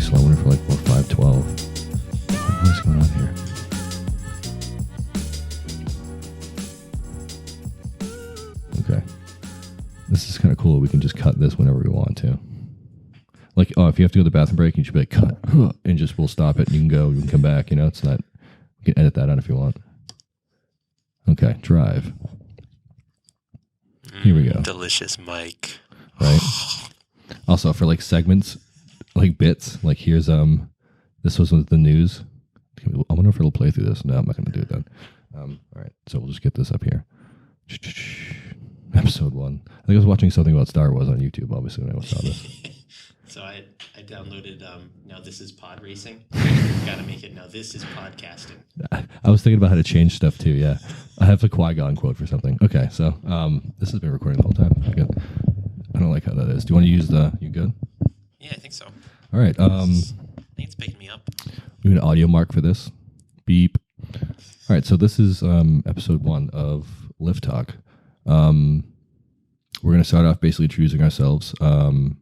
slow. I wonder for like 512. What's going on here? Okay. This is kind of cool. We can just cut this whenever we want to. Like, if you have to go to the bathroom break, you should be like, cut, and just we'll stop it and you can go, you can come back, it's not, you can edit that out if you want. Okay, drive. Here we go. Delicious mic. Right. Also, for like segments, like bits, like here's, this was with the news. I wonder if it'll play through this. No, I'm not going to do it then. All right, so we'll just get this up here. Episode 1. I think I was watching something about Star Wars on YouTube, obviously, when I saw this. So I downloaded, now this is pod racing. Got to make it, now this is podcasting. I was thinking about how to change stuff too, yeah. I have a Qui-Gon quote for something. Okay, so this has been recording the whole time. Good. I don't like how that is. Do you want to use you good? Yeah, I think so. All right. I think it's picking me up. We need an audio mark for this. Beep. All right, so this is episode 1 of Lift Talk. We're going to start off basically introducing ourselves and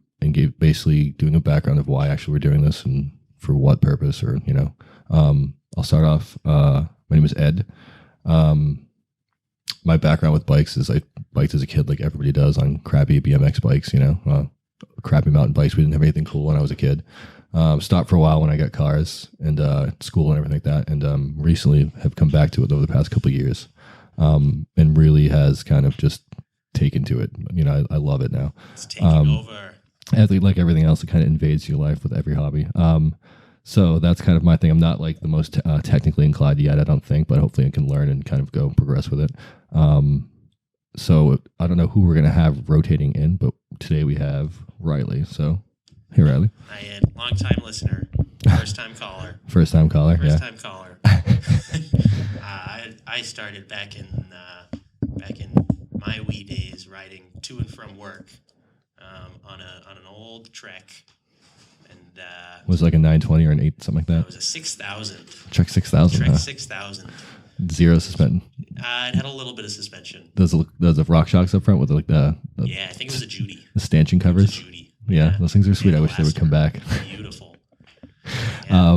basically doing a background of why actually we're doing this and for what purpose, or I'll start off. My name is Ed. My background with bikes is I biked as a kid, like everybody does, on crappy BMX bikes. Crappy mountain bikes. We didn't have anything cool when I was a kid. Stopped for a while when I got cars and school and everything like that, and recently have come back to it over the past couple of years, and really has kind of just taken to it. I love it now. It's taking over. Like everything else, it kind of invades your life with every hobby. So that's kind of my thing. I'm not like the most technically inclined yet, I don't think, but hopefully I can learn and kind of go progress with it. So I don't know who we're going to have rotating in, but today we have Riley. So, hey, Riley. Hi, Ed. Long-time listener. First-time caller. First-time caller, yeah. First-time caller. I started back in my wee days riding to and from work on an old Trek. And was it like a 920 or an 8, something like that? It was a 6000. Trek 6000. Trek 6000. Zero suspension. It had a little bit of suspension. Those Rock Shocks up front with like the yeah, I think it was a Judy. The stanchion covers. It was a Judy. Yeah, those things are sweet. I wish they would come back. Beautiful. Yeah.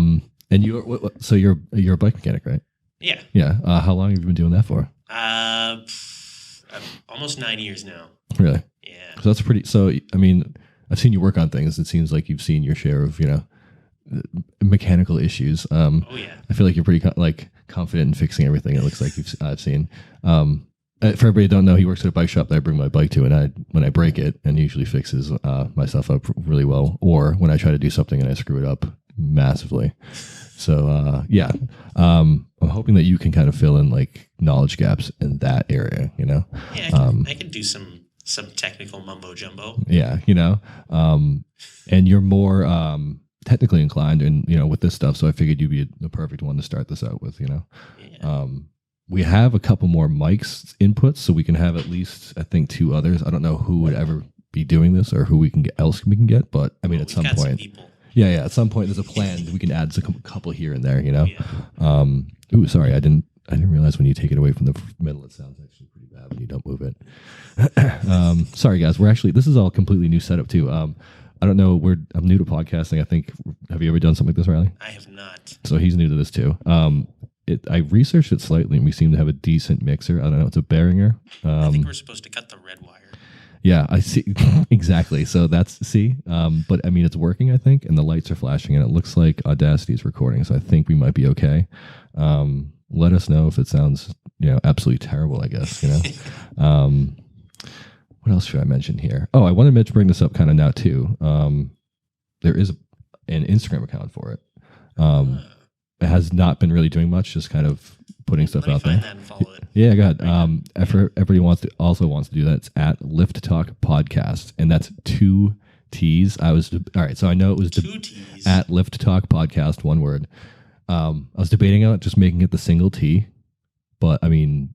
And you're a bike mechanic, right? Yeah. Yeah. How long have you been doing that for? Almost 9 years now. Really? Yeah. So that's pretty. So I mean, I've seen you work on things. It seems like you've seen your share of mechanical issues. Oh yeah. I feel like you're pretty confident in fixing everything. It looks like I've seen. For everybody who don't know, he works at a bike shop that I bring my bike to, and when I break it, and he usually fixes my stuff up really well. Or when I try to do something and I screw it up massively. So yeah, I'm hoping that you can kind of fill in like knowledge gaps in that area. Yeah, I can do some technical mumbo jumbo. Yeah, and you're more technically inclined, and with this stuff. So I figured you'd be the perfect one to start this out with. Yeah. We have a couple more mics inputs, so we can have at least, I think, 2 others. I don't know who would ever be doing this or who we can get, but I mean, at some point, yeah, at some point, there's a plan. We can add a couple here and there, Yeah. Ooh, sorry, I didn't realize when you take it away from the middle, it sounds actually pretty bad when you don't move it. Sorry, guys. This is all completely new setup too. I don't know. I'm new to podcasting. I think. Have you ever done something like this, Riley? I have not. So he's new to this too. I researched it slightly, and we seem to have a decent mixer. I don't know. It's a Behringer. I think we're supposed to cut the red wire. Yeah, I see. Exactly. So but I mean, it's working, I think, and the lights are flashing, and it looks like Audacity is recording. So I think we might be okay. Let us know if it sounds, absolutely terrible, I guess, What else should I mention here? Oh, I wanted to bring this up kind of now too. There is an Instagram account for it. It has not been really doing much, just kind of putting stuff out there. That and follow it. Yeah, go ahead. Everybody wants to do that. It's at Lift Talk Podcast, and that's 2 T's. All right. So I know it was 2 T's at Lift Talk Podcast, one word. I was debating on it, just making it the single T, but I mean,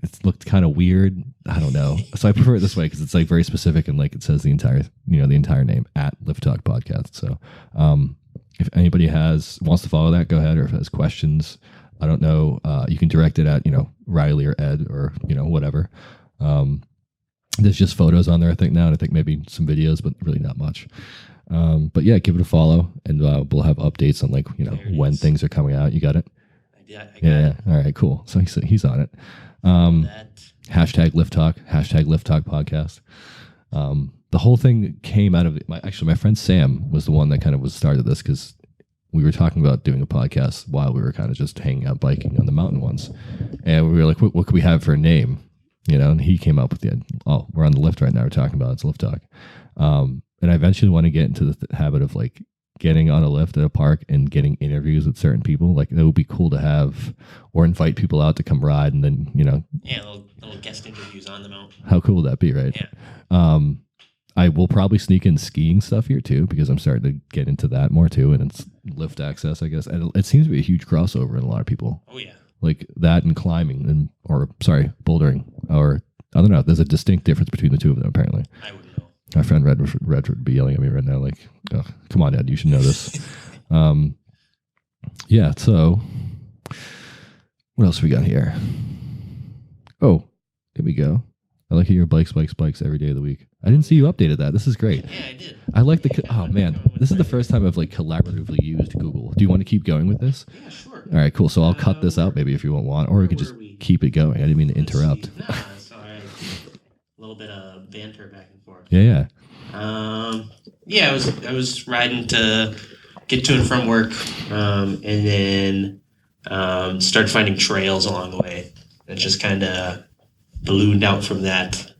it looked kind of weird. I don't know. So I prefer it this way because it's like very specific and like it says the entire name at Lift Talk Podcast. So if anybody wants to follow that, go ahead. Or if has questions, I don't know. You can direct it at Riley or Ed or whatever. There's just photos on there, I think now, and I think maybe some videos, but really not much. But yeah, give it a follow, and we'll have updates on when things are coming out. You got it? I got Yeah. it. All right, cool. So he's on it. Hashtag Lift Talk. Hashtag Lift Talk podcast. The whole thing came out of my friend Sam was the one that kind of started this, because we were talking about doing a podcast while we were kind of just hanging out biking on the mountain once, and we were like, what could we have for a name? And he came up with we're on the lift right now. We're talking about it's Lift Talk. And I eventually want to get into the habit of like getting on a lift at a park and getting interviews with certain people. Like, it would be cool to have, or invite people out to come ride, and then little guest interviews on the mountain. How cool would that be, right? Yeah. I will probably sneak in skiing stuff here too, because I'm starting to get into that more too, and it's lift access, I guess. And it seems to be a huge crossover in a lot of people. Oh yeah. Like that and climbing, bouldering, or I don't know. There's a distinct difference between the two of them, apparently. I wouldn't know. My friend Redford would be yelling at me right now, like, oh, come on, Ed, you should know this. Yeah, so what else we got here? Oh, here we go. I like how you're bikes every day of the week. I didn't see you updated that. This is great. Yeah, I did. I like oh man, this is the first time I've like collaboratively used Google. Do you want to keep going with this? Yeah, sure. All right, cool. So I'll cut this out maybe if you want, or we could just keep it going. I didn't mean to interrupt. Sorry. A little bit of banter back and forth. Yeah. Yeah, I was riding to get to and from work, and then started finding trails along the way. It just kind of ballooned out from that.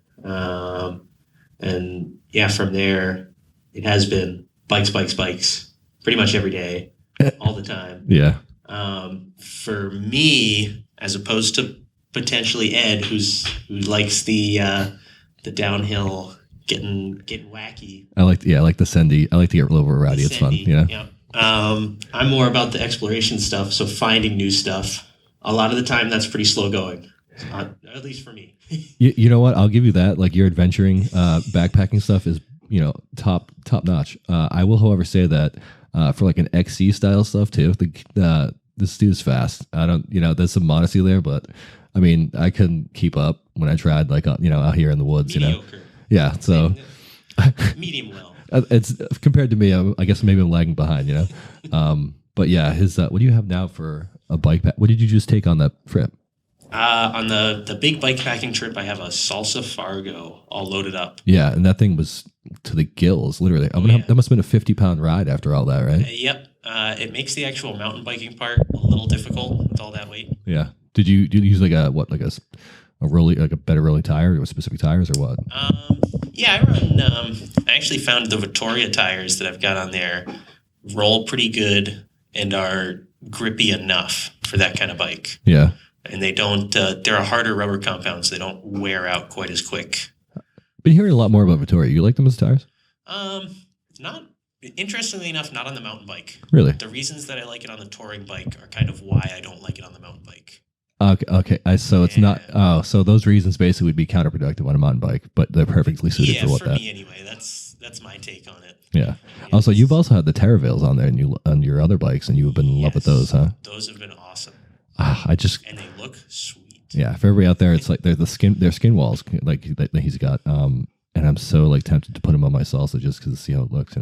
And yeah, from there, it has been bikes, pretty much every day, all the time. Yeah. For me, as opposed to potentially Ed, who likes the downhill, getting wacky. I like the Sendy. I like to get a little bit rowdy. It's fun. Yeah. I'm more about the exploration stuff. So finding new stuff. A lot of the time, that's pretty slow going. At least for me. You know what? I'll give you that. Like, your adventuring, backpacking stuff is, top notch. I will, however, say that for like an XC style stuff too, this dude's fast. I don't, there's some modesty there, but I mean, I couldn't keep up when I tried, like, out here in the woods. Mediocre. Yeah. So medium well. It's compared to me. I guess maybe I'm lagging behind. But yeah, his. What do you have now for a bike pack? What did you just take on that trip? On the big bike packing trip, I have a Salsa Fargo all loaded up. Yeah, and that thing was to the gills, literally. That must have been a 50-pound ride after all that, right? Yep. It makes the actual mountain biking part a little difficult with all that weight. Yeah. Did you use like a rolly, like a better rolling tire, or specific tires, or what? Yeah, I run. I actually found the Vittoria tires that I've got on there roll pretty good and are grippy enough for that kind of bike. Yeah. And they don't, they're a harder rubber compound, so they don't wear out quite as quick. Been hearing a lot more about Vittoria. You like them as tires? Interestingly enough, not on the mountain bike. Really? The reasons that I like it on the touring bike are kind of why I don't like it on the mountain bike. Okay. So it's not, so those reasons basically would be counterproductive on a mountain bike, but they're perfectly suited for what that. Yeah, for me anyway. That's my take on it. Yeah. Also, you've also had the Terravales on there on your other bikes, and you've been in love with those, huh? Those have been awesome. And they look sweet. Yeah, for everybody out there, it's like they're skin walls like that he's got. And I'm so like tempted to put them on my Salsa just because to see how it looks,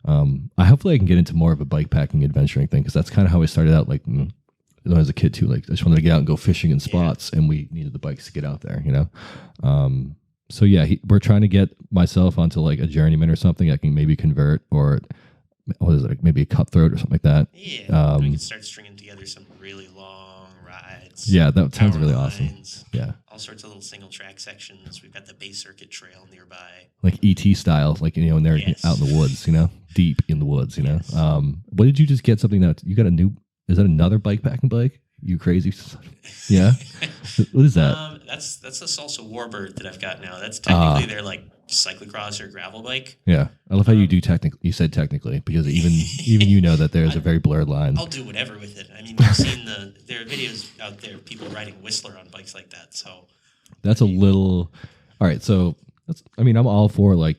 hopefully I can get into more of a bike packing adventuring thing, because that's kind of how I started out. Like when I was a kid too, like I just wanted to get out and go fishing in spots, and we needed the bikes to get out there, So yeah, we're trying to get myself onto like a Journeyman or something I can maybe convert, or what is it, like maybe a Cutthroat or something like that. Yeah, we can start stringing together some really long rides. Yeah, that sounds really awesome. Yeah, all sorts of little single track sections. We've got the Bay Circuit Trail nearby, like ET style, like and they're out in the woods, deep in the woods. Yes. What did you just get? Something that you got a new? Is that another bike packing bike? You crazy? Yeah. What is that? That's the Salsa Warbird that I've got now. That's technically their like cyclocross or gravel bike. Yeah, I love how you do technically. You said technically, because even that there's a very blurred line. I'll do whatever with it. I mean, you've seen there are videos out there of people riding Whistler on bikes like that. So that's a little. All right, so I'm all for like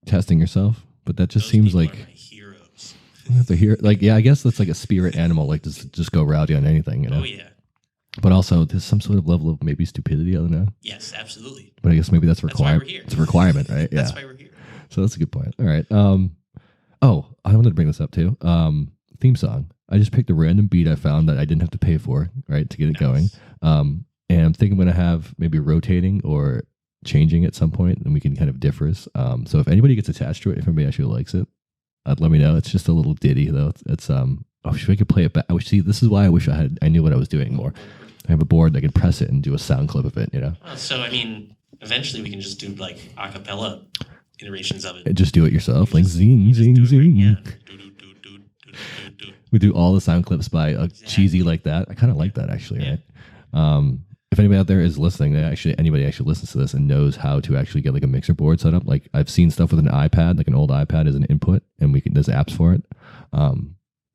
testing yourself, but that just seems like my heroes. I have to hear, like, yeah, I guess that's like a spirit animal, like just go rowdy on anything, Oh yeah. But also, there's some sort of level of maybe stupidity. I don't know. Yes, absolutely. But I guess maybe that's a That's why requirement. we're here. It's a requirement, right? That's Yeah. why we're here. So that's a good point. All right. Oh, I wanted to bring this up too. Theme song. I just picked a random beat I found that I didn't have to pay for, right, to get it going. And I'm thinking I'm going to have maybe rotating or changing at some point, and we can kind of differ. So if anybody gets attached to it, if anybody actually likes it, let me know. It's just a little ditty though. It's I wish I could play it back. See, this is why I wish I knew what I was doing more. I have a board that I could press it and do a sound clip of it, you know. So I mean, eventually we can just do like a cappella iterations of it. And just do it yourself, like Just- zing, just zing, do it, zing. Yeah. Do. We do all the sound clips by Exactly. cheesy like that. I kind of like that actually, Yeah. right? If anybody out there is listening, anybody actually listens to this and knows how to actually get like a mixer board set up. Like I've seen stuff with an iPad, like an old iPad as an input, and there's apps for it.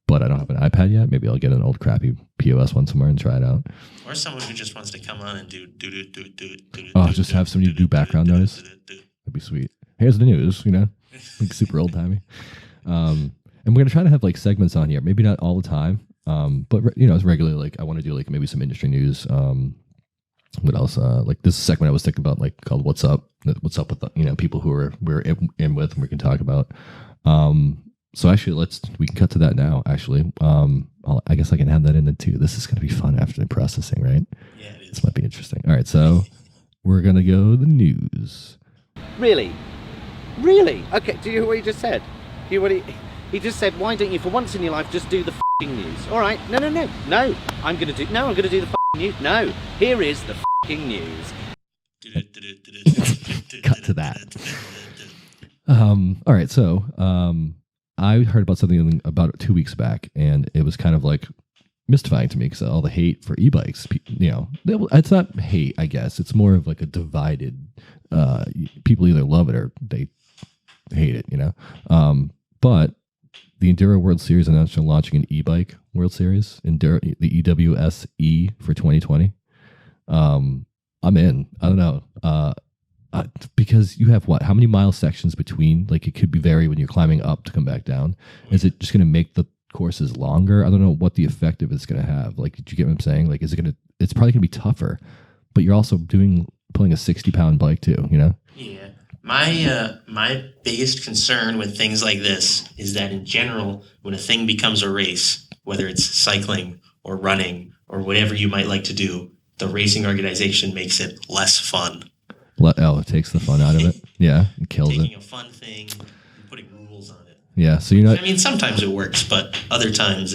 But I don't have an iPad yet. Maybe I'll get an old crappy POS one somewhere and try it out. Or someone who just wants to come on and do. Oh, just have somebody do background noise? That'd be sweet. Here's the news, you know, like super old timey. And we're gonna try to have like segments on here. Maybe not all the time, but you know, it's regularly. Like I want to do like maybe some industry news. What else? Like this segment I was thinking about, like called "What's Up." What's up with the, people who we're in with, and we can talk about. So actually, we can cut to that now. Actually, I guess I can add that in too. This is gonna be fun after the processing, right? Yeah, it is. This might be interesting. All right, so we're gonna go the news. Really? Really? Okay, do you hear what he just said? Do you hear what he just said, why don't you for once in your life just do the f***ing news? Alright, no. I'm gonna do the f***ing news. No, here is the f***ing news. Cut to that. All right, so I heard about something about 2 weeks back, and it was kind of like mystifying to me because all the hate for e-bikes, it's not hate, I guess. It's more of like a divided. People either love it or they hate it, But the Enduro World Series announced they're launching an e-bike World Series, the EWSE for 2020. I'm in. I don't know. Because you have how many mile sections between? Like it could be vary when you're climbing up to come back down. Is it just going to make the courses longer? I don't know what the effect of it's going to have. Like, did you get what I'm saying? Like, it's probably going to be tougher, but you're also pulling a 60-pound bike too, Yeah. My biggest concern with things like this is that in general, when a thing becomes a race, whether it's cycling or running or whatever you might like to do, the racing organization makes it less fun. It takes the fun out of it. Yeah, it kills Taking it. a fun thing and putting rules on it. Yeah, so you're not. I mean, sometimes it works, but other times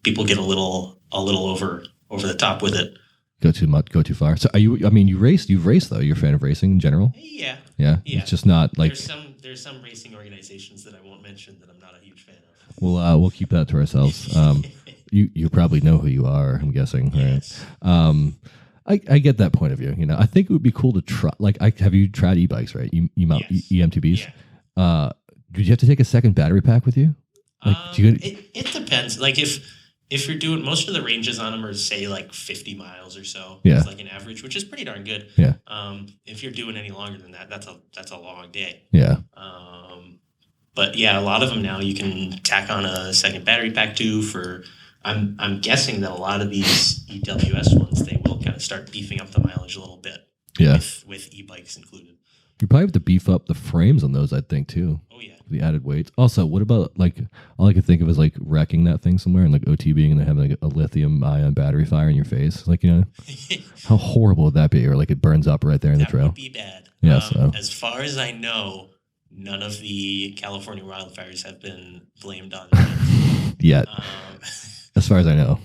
people get a little over the top with it. Go too far. So you've raced though. You're a fan of racing in general? Yeah. Yeah. Yeah. It's just not like there's some racing organizations that I won't mention that I'm not a huge fan of. we'll keep that to ourselves. You probably know who you are, I'm guessing, right? Yes. I get that point of view. I think it would be cool to try. Like, have you tried e-bikes, right? You mount Yes. EMTBs. Yeah. Did you have to take a second battery pack with you? Like, It depends. Like if you're doing most of the ranges on them are say like 50 miles or so. Yeah. It's like an average, which is pretty darn good. Yeah. If you're doing any longer than that, that's a long day. Yeah. But yeah, a lot of them now you can tack on a second battery pack too. I'm guessing that a lot of these EWS ones they will kind of start beefing up the mileage a little bit. Yeah. With e-bikes included. You probably have to beef up the frames on those, I think, too. Oh yeah. The added weight. Also, what about like all I could think of is like wrecking that thing somewhere and like OTBing and then having like a lithium ion battery fire in your face. Like, how horrible would that be? Or like it burns up right there in the That trail. would be bad. Yeah, so. As far as I know, none of the California wildfires have been blamed on that. Yet, um, as far as I know.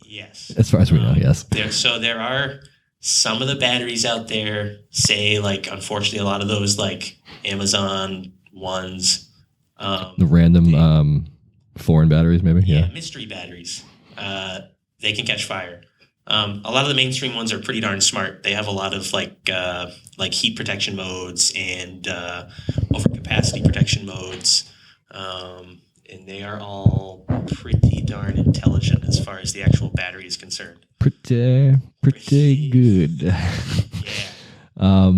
yes. As far as we know, yes. There are some of the batteries out there, say like unfortunately a lot of those like Amazon ones. The random foreign batteries, maybe? Yeah. Mystery batteries. They can catch fire. A lot of the mainstream ones are pretty darn smart. They have a lot of like heat protection modes and overcapacity protection modes, and they are all pretty darn intelligent as far as the actual battery is concerned. Pretty good. Yeah.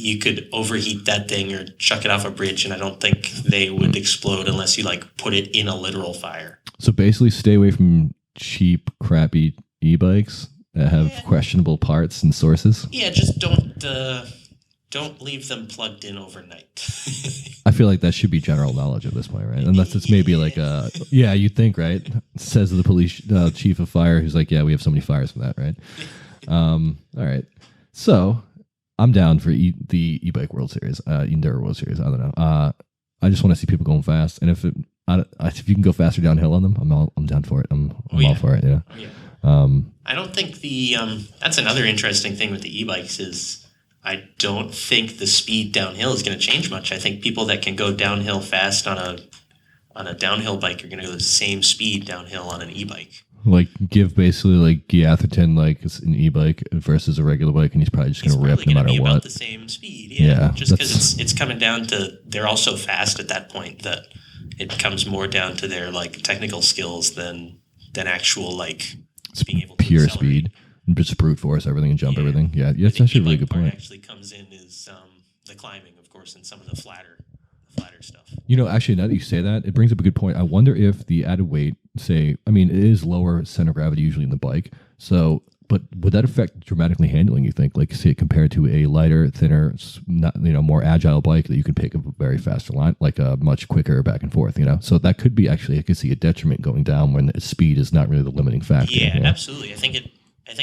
You could overheat that thing or chuck it off a bridge, and I don't think they would explode unless you like put it in a literal fire. So basically, stay away from cheap, crappy e-bikes that have questionable parts and sources. Yeah, just don't leave them plugged in overnight. I feel like that should be general knowledge at this point, right? Unless it's maybe like you think, right? Says the police chief of fire, who's like, yeah, we have so many fires from that, right? All right. So I'm down for the e-bike World Series, Enduro World Series. I don't know. I just want to see people going fast, and if you can go faster downhill on them, I'm down for it. I'm all for it. Yeah. Oh, yeah. I don't think that's another interesting thing with the e-bikes is I don't think the speed downhill is going to change much. I think people that can go downhill fast on a downhill bike are going to go the same speed downhill on an e-bike. Like give basically like Guy Atherton like an e-bike versus a regular bike, and he's probably just going to rip no matter what. About the same speed, yeah. Just because it's coming down to they're all so fast at that point that it comes more down to their like technical skills than actual like being able to pure accelerate. Speed and just brute force everything and jump everything. Yeah, that's actually a really good point. Actually comes in is the climbing, of course, and some of the flatter stuff. You know, actually, now that you say that, it brings up a good point. I wonder if the added weight, it is lower center of gravity usually in the bike. So, but would that affect dramatically handling, you think? Like, say, compared to a lighter, thinner, more agile bike that you can pick up a very faster line, like a much quicker back and forth, So that could be actually, I could see a detriment going down when the speed is not really the limiting factor. Yeah, absolutely. I think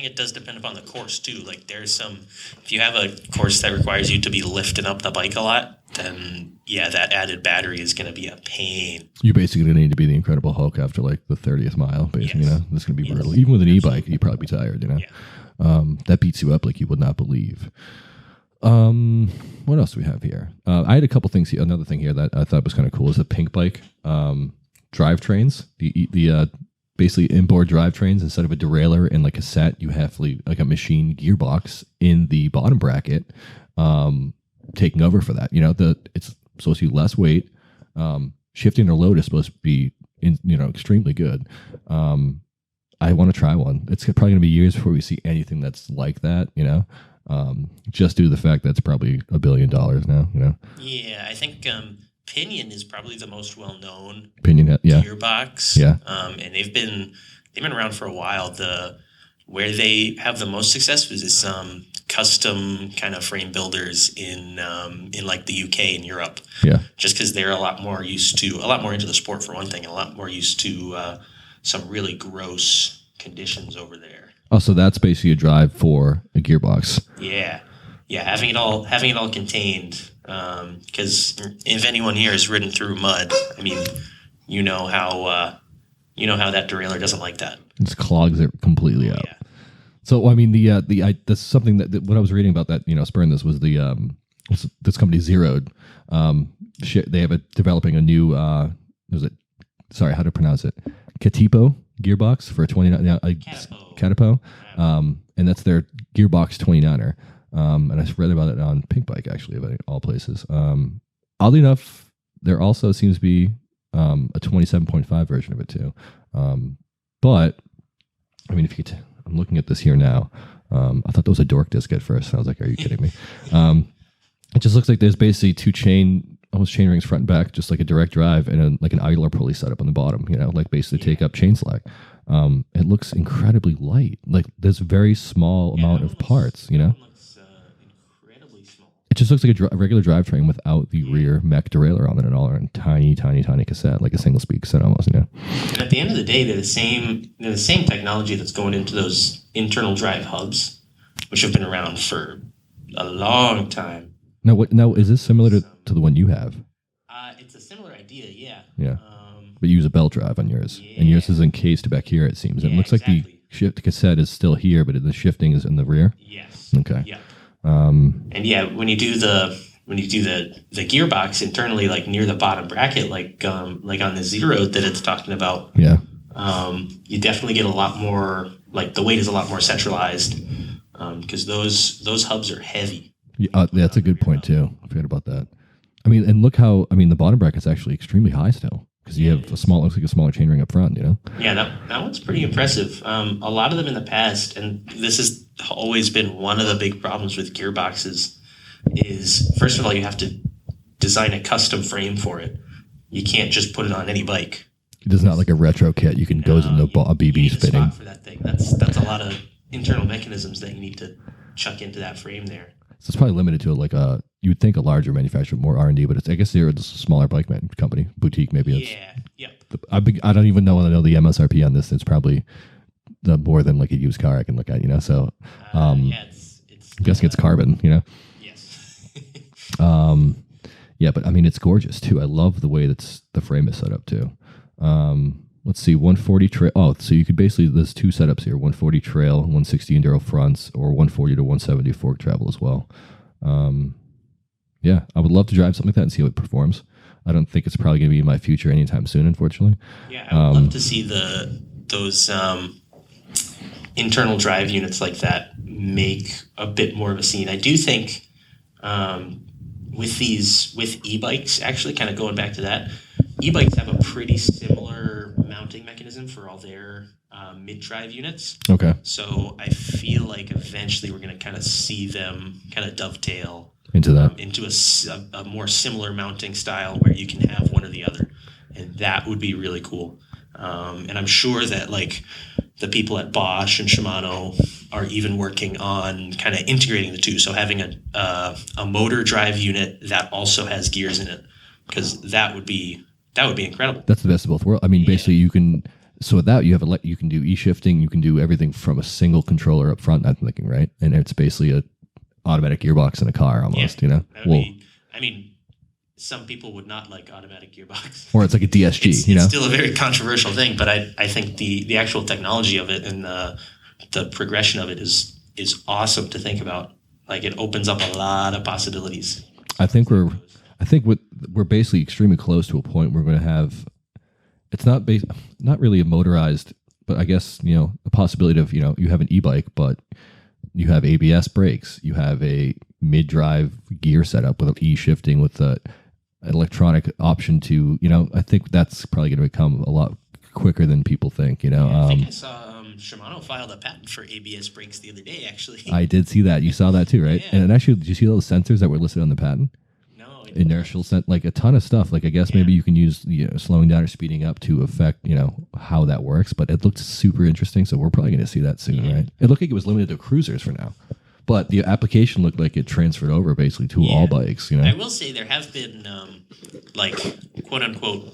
it does depend upon the course too. Like if you have a course that requires you to be lifting up the bike a lot, then yeah, that added battery is going to be a pain. You're basically going to need to be the Incredible Hulk after like the 30th mile, basically. Yes. This is going to be brutal. Even with an e-bike, you'd probably be tired. Yeah. That beats you up like you would not believe. What else do we have here? I had a couple things here. Another thing here that I thought was kind of cool is the Pink Bike drivetrains. The basically inboard drivetrains. Instead of a derailleur and like a set, you have like a machine gearbox in the bottom bracket, taking over for that. It's supposed to be less weight. Shifting or load is supposed to be extremely good. I want to try one. It's probably going to be years before we see anything that's like that. Just due to the fact that it's probably $1 billion now. Yeah, I think Pinion is probably the most well-known Pinion, yeah. gearbox. Yeah. And they've been around for a while. Where they have the most success is custom kind of frame builders in like the UK and Europe. Yeah. Just because they're a lot more into the sport for one thing, and a lot more used to some really gross conditions over there. Oh, so that's basically a drive for a gearbox. Yeah. Having it all contained. Because if anyone here has ridden through mud, I mean, you know how that derailleur doesn't like that. It just clogs it completely up. Yeah. So I mean, that's something that what I was reading about that spurring this was this company Zeroed. They have developing a new how to pronounce it? Katipo gearbox for a 29 now. Katipo. And that's their gearbox 29er. And I read about it on Pink Bike, actually, of all places. Oddly enough, there also seems to be a 27.5 version of it, too. But, I mean, I'm looking at this here now. I thought that was a dork disc at first. I was like, are you kidding me? It just looks like there's basically almost chain rings front and back, just like a direct drive, and like an idler pulley setup on the bottom, like basically take up chain slack. It looks incredibly light. Like there's a very small amount of parts, Looks incredibly small. It just looks like a regular drivetrain without the rear mech derailleur on it at all, or a tiny, tiny, tiny cassette, like a single speed cassette almost, And at the end of the day, they're the same technology that's going into those internal drive hubs, which have been around for a long time. Now, is this similar to the one you have? It's a similar idea, yeah. Yeah. But you use a belt drive on yours, and yours is encased back here. It seems. It looks like the shift cassette is still here, but the shifting is in the rear. Yes. Okay. Yeah. And yeah, when you do the gearbox internally, like near the bottom bracket, like on the Zero that it's talking about. Yeah. You definitely get a lot more. Like the weight is a lot more centralized because those hubs are heavy. Yeah, that's a good point too. I forgot about that. I mean, and look how the bottom bracket's actually extremely high still. Because you have looks like a smaller chainring up front, Yeah, that one's pretty impressive. A lot of them in the past, and this has always been one of the big problems with gearboxes, is first of all, you have to design a custom frame for it. You can't just put it on any bike. There's not like a retro kit. You can goes into a You BB need a fitting. spot for that thing. That's a lot of internal mechanisms that you need to chuck into that frame there. So it's probably limited to like a. You would think a larger manufacturer, more R&D, but I guess they're a smaller bike company, boutique maybe. Yeah. Yep. I don't even know the MSRP on this. It's probably the more than like a used car I can look at. So Yeah. It's. I'm guessing it's carbon. Yes. Yeah, but I mean it's gorgeous too. I love the way that's the frame is set up too. Let's see, 140 trail. Oh, so you could basically, there's two setups here: 140 trail, 160 enduro fronts, or 140 to 170 fork travel as well. Yeah, I would love to drive something like that and see how it performs. I don't think it's probably going to be in my future anytime soon, unfortunately. Yeah, I would love to see those internal drive units like that make a bit more of a scene. I do think with e-bikes, actually, kind of going back to that, e-bikes have a pretty similar mounting mechanism for all their mid-drive units. Okay. So I feel like eventually we're going to kind of see them kind of dovetail Into that. into a more similar mounting style where you can have one or the other. And that would be really cool. And I'm sure that like the people at Bosch and Shimano are even working on kind of integrating the two. So having a motor drive unit that also has gears in it, because that would be incredible. That's the best of both worlds. I mean, basically you can, so with that you have you can do e-shifting, you can do everything from a single controller up front, I'm thinking, right? And it's basically a automatic gearbox in a car almost, I mean, some people would not like automatic gearbox. Or it's like a DSG, It's still a very controversial thing, but I think the actual technology of it and the progression of it is awesome to think about. Like it opens up a lot of possibilities. I think we're basically extremely close to a point where we're going to have, it's not really a motorized, but I guess, the possibility of, you have an e-bike, but you have ABS brakes, you have a mid-drive gear setup with e-shifting with an electronic option to, I think that's probably going to become a lot quicker than people think, I think I saw Shimano filed a patent for ABS brakes the other day, actually. I did see that. You saw that too, right? Yeah. And actually, did you see those sensors that were listed on the patent? No. Inertial like a ton of stuff. Like I guess maybe you can use slowing down or speeding up to affect how that works. But it looked super interesting, so we're probably going to see that soon, right? It looked like it was limited to cruisers for now, but the application looked like it transferred over basically to all bikes. I will say there have been like quote unquote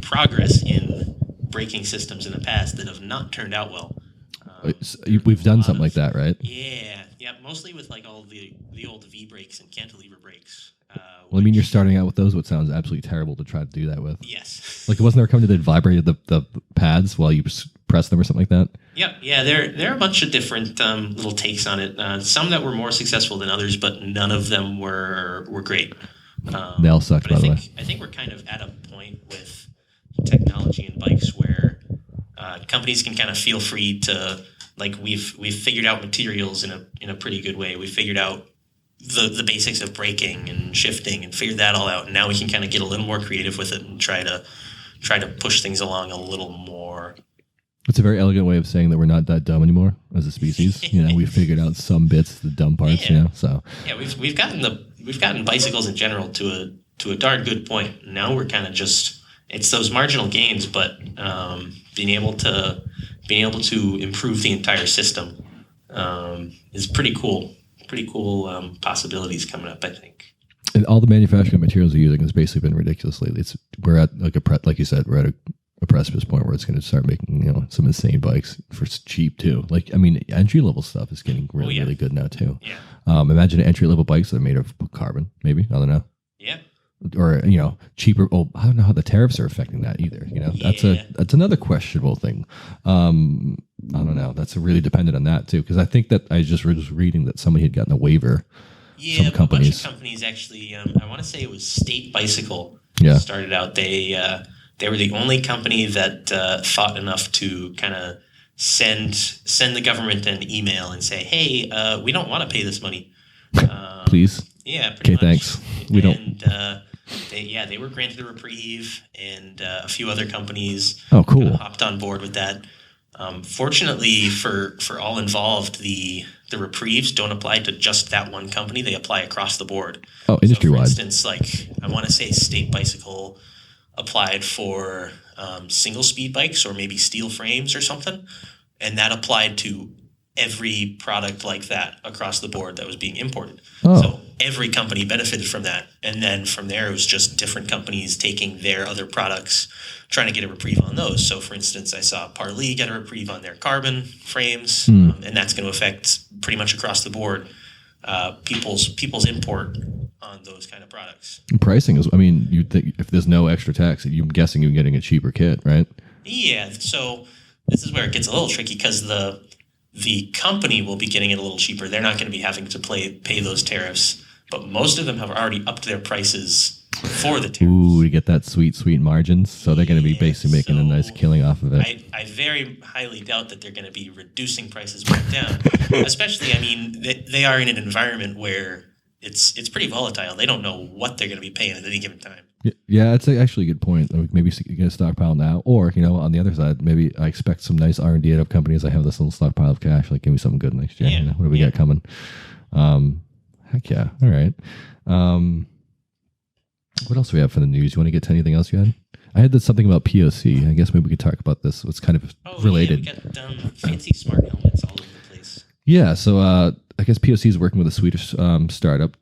progress in braking systems in the past that have not turned out well. We've done something like that, right? Yeah, mostly with like all the old V brakes and cantilever brakes. Well, I mean, you're starting out with those, what sounds absolutely terrible to try to do that with. Yes. Like, it wasn't there a company that vibrated the pads while you press them or something like that? Yep. Yeah, there are a bunch of different little takes on it. Some that were more successful than others, but none of them were great. They all sucked, by the way. I think we're kind of at a point with technology and bikes where companies can kind of feel free to, like, we've figured out materials in a pretty good way. We figured out the basics of braking and shifting and figured that all out. And now we can kind of get a little more creative with it and try to push things along a little more. It's a very elegant way of saying that we're not that dumb anymore as a species. We figured out some bits, the dumb parts. So we've gotten bicycles in general to a darn good point. Now we're kind of just, it's those marginal gains, but being able to improve the entire system is pretty cool. Pretty cool possibilities coming up, I think. And all the manufacturing materials we're using has basically been ridiculous lately. We're at like you said, we're at a precipice point where it's going to start making some insane bikes for cheap too. Like, I mean, entry level stuff is getting really good now too. Yeah. Imagine entry level bikes that are made of carbon, maybe. I don't know. Yeah. Or cheaper. Oh, I don't know how the tariffs are affecting that either. That's another questionable thing. I don't know. That's really dependent on that too, because I think that I just was reading that somebody had gotten a waiver. Yeah, some companies. A bunch of companies actually. I want to say it was State Bicycle. Yeah. Started out. They were the only company that thought enough to kind of send the government an email and say, "Hey, we don't want to pay this money. Please." Yeah. Okay. Thanks. We don't. They were granted a reprieve, and a few other companies. Oh, cool. Hopped on board with that. Fortunately for all involved, the reprieves don't apply to just that one company. They apply across the board. Oh, industry-wide. So for instance, like I want to say State Bicycle applied for single speed bikes or maybe steel frames or something, and that applied to every product like that across the board that was being imported. Oh. So every company benefited from that. And then from there, it was just different companies taking their other products, trying to get a reprieve on those. So for instance, I saw Parley get a reprieve on their carbon frames, and that's going to affect pretty much across the board people's import on those kind of products. And pricing is, I mean, you think if there's no extra tax, I'm guessing you're getting a cheaper kit, right? Yeah, so this is where it gets a little tricky because the company will be getting it a little cheaper. They're not going to be having to pay those tariffs, but most of them have already upped their prices for the tariffs. Ooh, to get that sweet margins. So they're going to be basically making a nice killing off of it. I very highly doubt that they're going to be reducing prices back down. Especially, I mean, they are in an environment where it's pretty volatile. They don't know what they're going to be paying at any given time. Yeah, that's actually a good point. Like maybe you get a stockpile now, or on the other side, maybe I expect some nice R&D out of companies. I have this little stockpile of cash. Like, give me something good next year. Yeah. What do we got coming? Heck yeah! All right. What else do we have for the news? You want to get to anything else you had? I had something about POC. I guess maybe we could talk about this. It's kind of related. Yeah, we got fancy smart helmets all over the place. Yeah, so I guess POC is working with a Swedish startup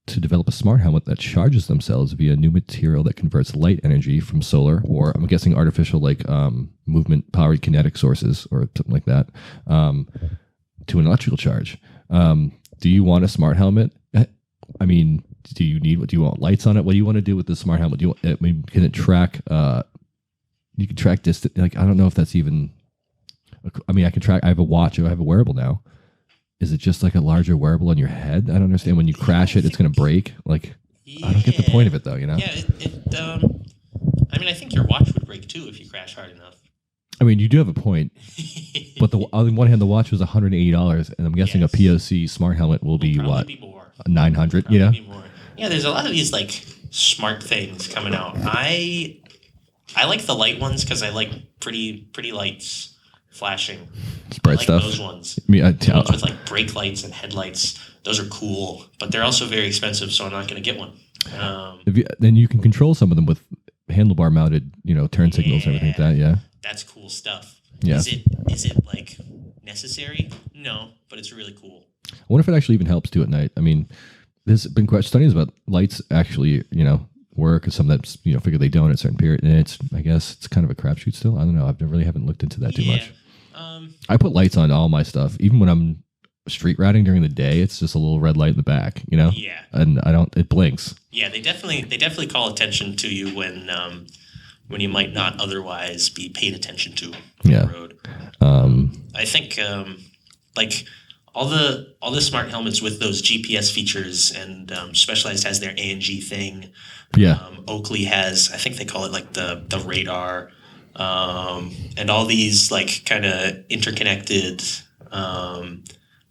to develop a smart helmet that charges themselves via new material that converts light energy from solar, or I'm guessing artificial, like movement powered kinetic sources or something like that, to an electrical charge. Do you want a smart helmet? I mean, do you want lights on it? What do you want to do with the smart helmet? Can it track? You can track distance. Like, I don't know if that's even. I mean, I can track. I have a watch. I have a wearable now. Is it just like a larger wearable on your head? I don't understand. When you crash it, it's going to break. Like, I don't get the point of it, though. Yeah, I mean, I think your watch would break too if you crash hard enough. I mean, you do have a point, but on one hand, the watch was $180, and I'm guessing Yes. a POC smart helmet will be Probably what, be more. $900? Probably be more. Yeah, there's a lot of these like smart things coming out. I like the light ones because I like pretty lights flashing. Bright I like stuff. those ones. I mean, The ones with like brake lights and headlights. Those are cool, but they're also very expensive, so I'm not going to get one. then you can control some of them with handlebar mounted, turn signals and everything like that. Yeah. That's cool stuff. Yeah. Is it like necessary? No, but it's really cool. I wonder if it actually even helps too at night. I mean, there's been studies about lights actually, work, or some that figure they don't at a certain period, and I guess it's kind of a crapshoot still. I don't know. Haven't looked into that too much. I put lights on all my stuff, even when I'm street riding during the day. It's just a little red light in the back, Yeah. and it blinks. Yeah, they definitely call attention to you when you might not otherwise be paid attention to on Yeah. the road. I think like all the smart helmets with those GPS features, and Specialized has their ANG thing. Yeah. Oakley has, I think they call it like the radar, and all these like kind of interconnected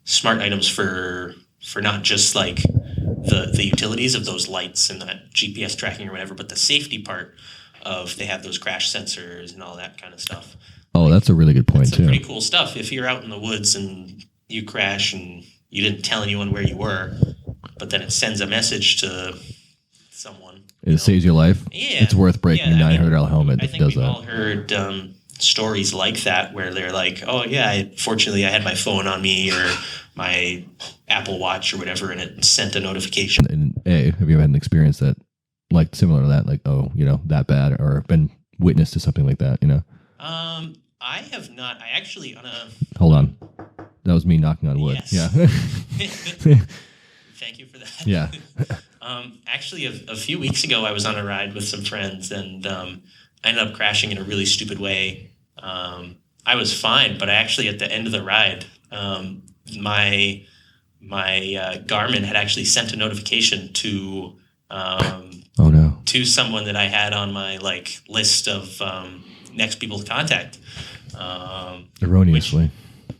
smart items for not just like the utilities of those lights and that GPS tracking or whatever, but the safety part of they have those crash sensors and all that kind of stuff. Oh, that's a really good point It's too. pretty cool stuff. If you're out in the woods and you crash and you didn't tell anyone where you were, but then it sends a message to someone. It saves your life. Yeah. It's worth breaking a $900 helmet I that think does we've that. all heard stories like that where they're like, oh yeah, fortunately I had my phone on me or my Apple Watch or whatever, and it sent a notification. And have you ever had an experience that, like, similar to that, like, that bad, or been witness to something like that? I have not. I actually Hold on, that was me knocking on wood. Yes. Yeah. Thank you for that. Yeah. Actually, a few weeks ago, I was on a ride with some friends, and I ended up crashing in a really stupid way. I was fine, but I actually, at the end of the ride, my Garmin had actually sent a notification to Oh no. to someone that I had on my like list of next people to contact. Erroneously.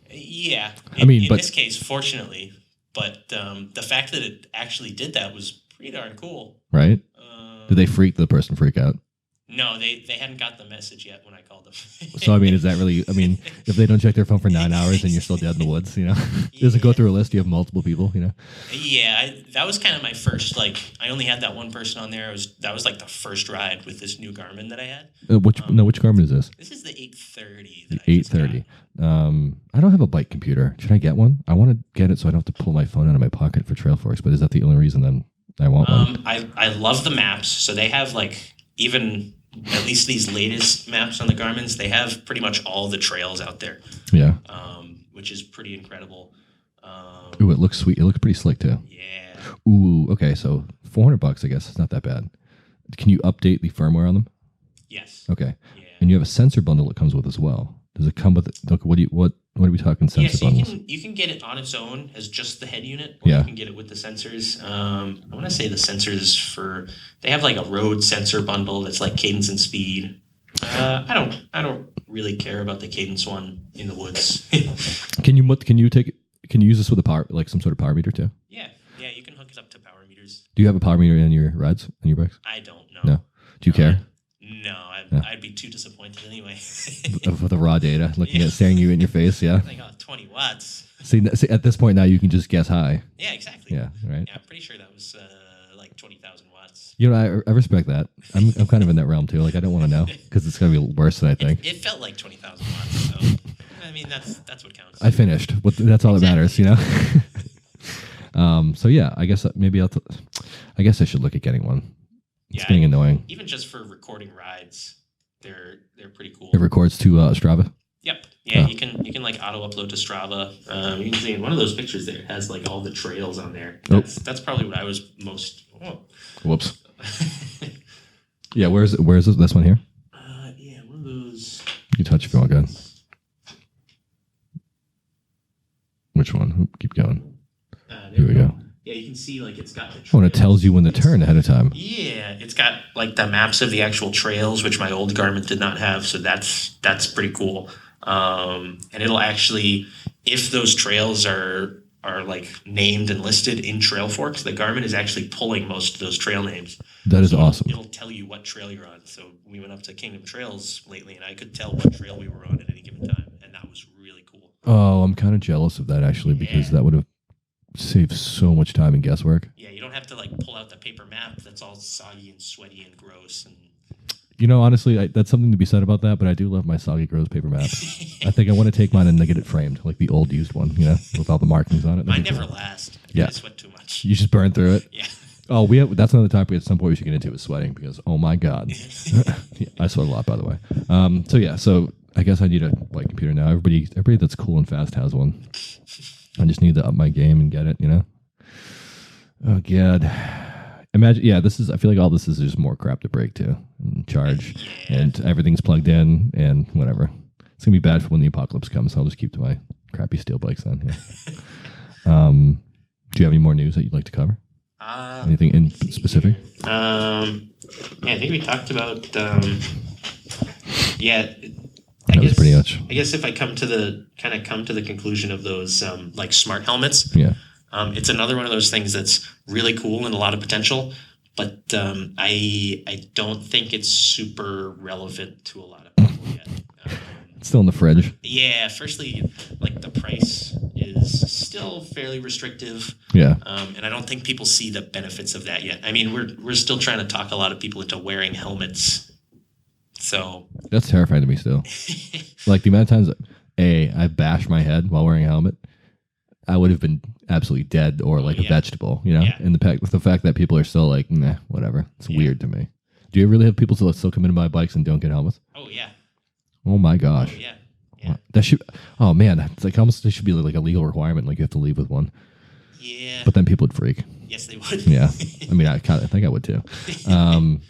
Yeah. In in this case, fortunately, but the fact that it actually did that was pretty darn cool. Right? Did the person freak out? No, they hadn't got the message yet when I called them. So, I mean, is that really, I mean, if they don't check their phone for 9 hours and you're still dead in the woods, does it go through a list? You have multiple people, Yeah, that was kind of my first, I only had that one person on there. That was like the first ride with this new Garmin that I had. Which Garmin is this? This is the 830. The 830. I don't have a bike computer. Should I get one? I want to get it so I don't have to pull my phone out of my pocket for Trail Forks, but is that the only reason then I want one? I love the maps. So they have even at least these latest maps on the Garmin's, they have pretty much all the trails out there. Yeah. Which is pretty incredible. Ooh, it looks sweet. It looks pretty slick too. Yeah. Ooh, okay. So $400, I guess. It's not that bad. Can you update the firmware on them? Yes. Okay. Yeah. And you have a sensor bundle that comes with as well. Does it come with? Look, what are we talking sensor so bundles? you can get it on its own as just the head unit, or you can get it with the sensors. I want to say the sensors they have a road sensor bundle that's like cadence and speed. I don't really care about the cadence one in the woods. Can you use this with a power, some sort of power meter too? Yeah, you can hook it up to power meters. Do you have a power meter in your rides, on your bikes? I don't know. No. Do you care? No, I'd be too disappointed anyway. With the raw data, staring you in your face, yeah. 20 watts. See, at this point now, you can just guess high. Yeah, exactly. Yeah, right. Yeah, I'm pretty sure that was 20,000 watts. I respect that. I'm kind of in that realm too. I don't want to know because it's gonna be worse than I think. It felt like 20,000 watts. So I mean, that's what counts. I finished. That's all that matters, So yeah, I guess maybe I guess I should look at getting one. It's getting annoying. Even just for recording rides, they're pretty cool. It records to Strava. Yep. Yeah, you can auto upload to Strava. You can see in one of those pictures there, it has all the trails on there. That's probably what I was most. Oh. Whoops. Yeah, where is this one here? Yeah, one of those. You touch if you want, good. Which one? Keep going. Here we go. Yeah, you can see it's got the trails. Oh, and it tells you when to turn ahead of time. Yeah, it's got the maps of the actual trails, which my old Garmin did not have, so that's pretty cool. And it'll actually, if those trails are named and listed in Trail Forks, the Garmin is actually pulling most of those trail names. That is awesome. It'll tell you what trail you're on. So we went up to Kingdom Trails lately, and I could tell what trail we were on at any given time, and that was really cool. Oh, I'm kind of jealous of that actually because that would have saved so much time and guesswork. Yeah, you don't have to pull out the paper map that's all soggy and sweaty and gross. And honestly, that's something to be said about that. But I do love my soggy, gross paper map. I think I want to take mine and get it framed, like the old used one, with all the markings on it. Mine never lasts. Yeah, I sweat too much. You just burn through it. Yeah. Oh, that's another topic at some point we should get into is sweating because oh my god, I sweat a lot by the way. So I guess I need a bike computer now. Everybody that's cool and fast has one. I just need to up my game and get it. Oh god. Imagine, I feel like all this is just more crap to break too and charge, and everything's plugged in and whatever. It's gonna be bad for when the apocalypse comes. So I'll just keep to my crappy steel bikes then. Yeah. Do you have any more news that you'd like to cover? Anything in specific? I think we talked about. That was pretty much. I guess if I come to the conclusion of those smart helmets. Yeah. It's another one of those things that's really cool and a lot of potential, but I don't think it's super relevant to a lot of people yet. It's still in the fridge. Yeah, firstly, the price is still fairly restrictive. Yeah. And I don't think people see the benefits of that yet. I mean, we're still trying to talk a lot of people into wearing helmets. So that's terrifying to me still. The amount of times I bashed my head while wearing a helmet, I would have been absolutely dead or a vegetable, Yeah. And the fact that people are still nah, whatever. It's weird to me. Do you really have people still come in and buy bikes and don't get helmets? Oh yeah. Oh my gosh. Oh, yeah. Yeah. That should. Oh man, it's almost it should be a legal requirement. You have to leave with one. Yeah. But then people would freak. Yes, they would. Yeah. I mean, I think I would too. Can't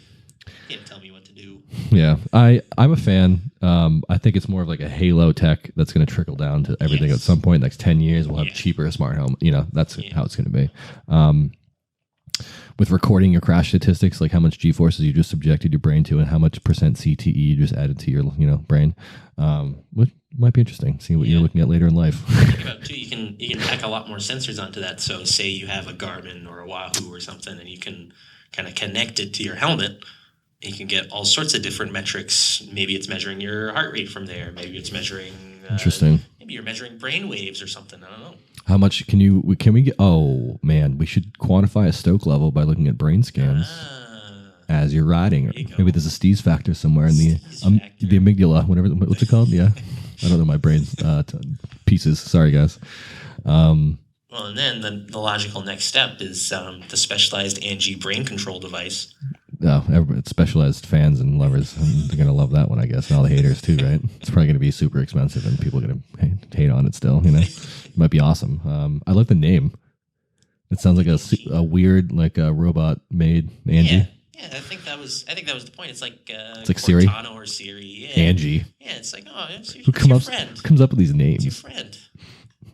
tell me what to do. Yeah, I'm a fan. I think it's more of a halo tech that's going to trickle down to everything at some point. Next 10 years, we'll have cheaper smart home. That's how it's going to be. With recording your crash statistics, how much G-forces you just subjected your brain to, and how much percent CTE you just added to your brain, which might be interesting. See what you're looking at later in life. Think about too. You can pack a lot more sensors onto that. So, say you have a Garmin or a Wahoo or something, and you can kind of connect it to your helmet. you can get all sorts of different metrics. Maybe it's measuring your heart rate from there. Maybe it's measuring. Interesting. Maybe you're measuring brain waves or something. I don't know. How much can we get? Oh man, we should quantify a stoke level by looking at brain scans as you're riding. you go. Maybe there's a Steve's factor somewhere in the factor. the amygdala, whatever. What's it called? Yeah, I don't know my brain's pieces. Sorry, guys. Well, and then the logical next step is the specialized Angie brain control device. No, specialized fans and lovers, and they're gonna love that one, I guess, and all the haters too, right? It's probably gonna be super expensive, and people are gonna hate on it still. It might be awesome. I love the name. It sounds like a weird, like a robot made Angie. Yeah, I think that was the point. It's like Siri? Cortana or Siri. Yeah. Angie. Yeah, it's like it's Who your friend. comes up with these It's your names? friend.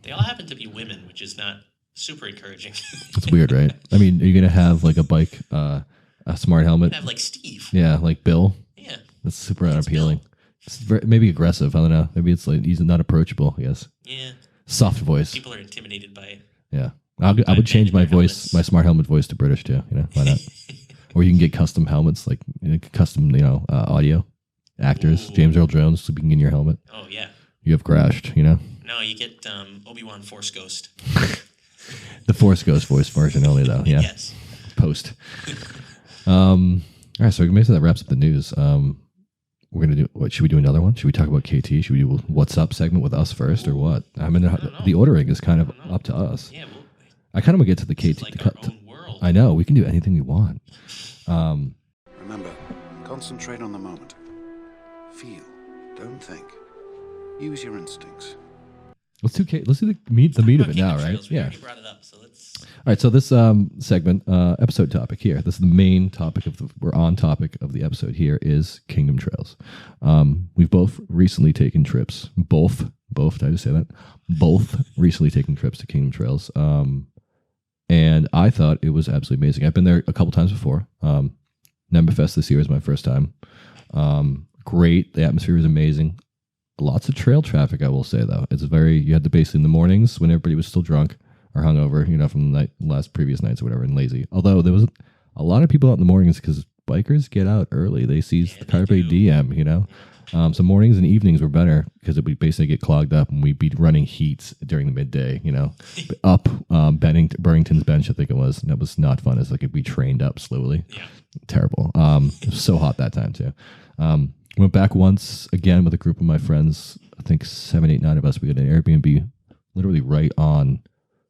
They all happen to be women, which is not super encouraging. It's weird, right? I mean, are you gonna have like a bike, a smart helmet? Have like Steve. Yeah, like Bill. Yeah. That's super unappealing. It's maybe aggressive. I don't know. Maybe it's like he's not approachable. I guess. Yeah. Soft voice. People are intimidated by it. Yeah, I would change my voice, helmets. my smart helmet voice to British too. Why not? Or you can get custom helmets, like custom, audio actors. Ooh. James Earl Jones speaking in your helmet. Oh yeah. You have crashed. No, you get Obi-Wan Force Ghost. The Force Ghost voice version only, though. Yeah. Yes. Post. All right, so basically that wraps up the news. We're gonna do what? Should we do another one? Should we talk about KT? Should we do what's up segment with us first, or what? I mean, the ordering is kind of up to us. Yeah. Well, I kind of want to get to the KT. it's like our own world. I know we can do anything we want. Remember, concentrate on the moment. Feel, don't think. Use your instincts. Let's do the meat of it now, right? Trails. We already brought it up, so let's. All right, so this segment, episode topic here, this is the main topic we're on topic of the episode here is Kingdom Trails. We've both recently taken trips, both, did I just say that? Both recently taken trips to Kingdom Trails. And I thought it was absolutely amazing. I've been there a couple times before. Nembafest this year is my first time. Great, the atmosphere was amazing. Lots of trail traffic, I will say, though. You had to basically in the mornings when everybody was still drunk or hungover, from the previous nights or whatever, and lazy. Although there was a lot of people out in the mornings because bikers get out early. They seize the Carpe Diem, So mornings and evenings were better because we basically get clogged up and we'd be running heats during the midday, up Burrington's Bench, I think it was. And that was not fun. It's like we trained up slowly. Yeah. Terrible. It was so hot that time, too. Went back once again with a group of my friends. I think 7, 8, 9 of us. We got an Airbnb literally right on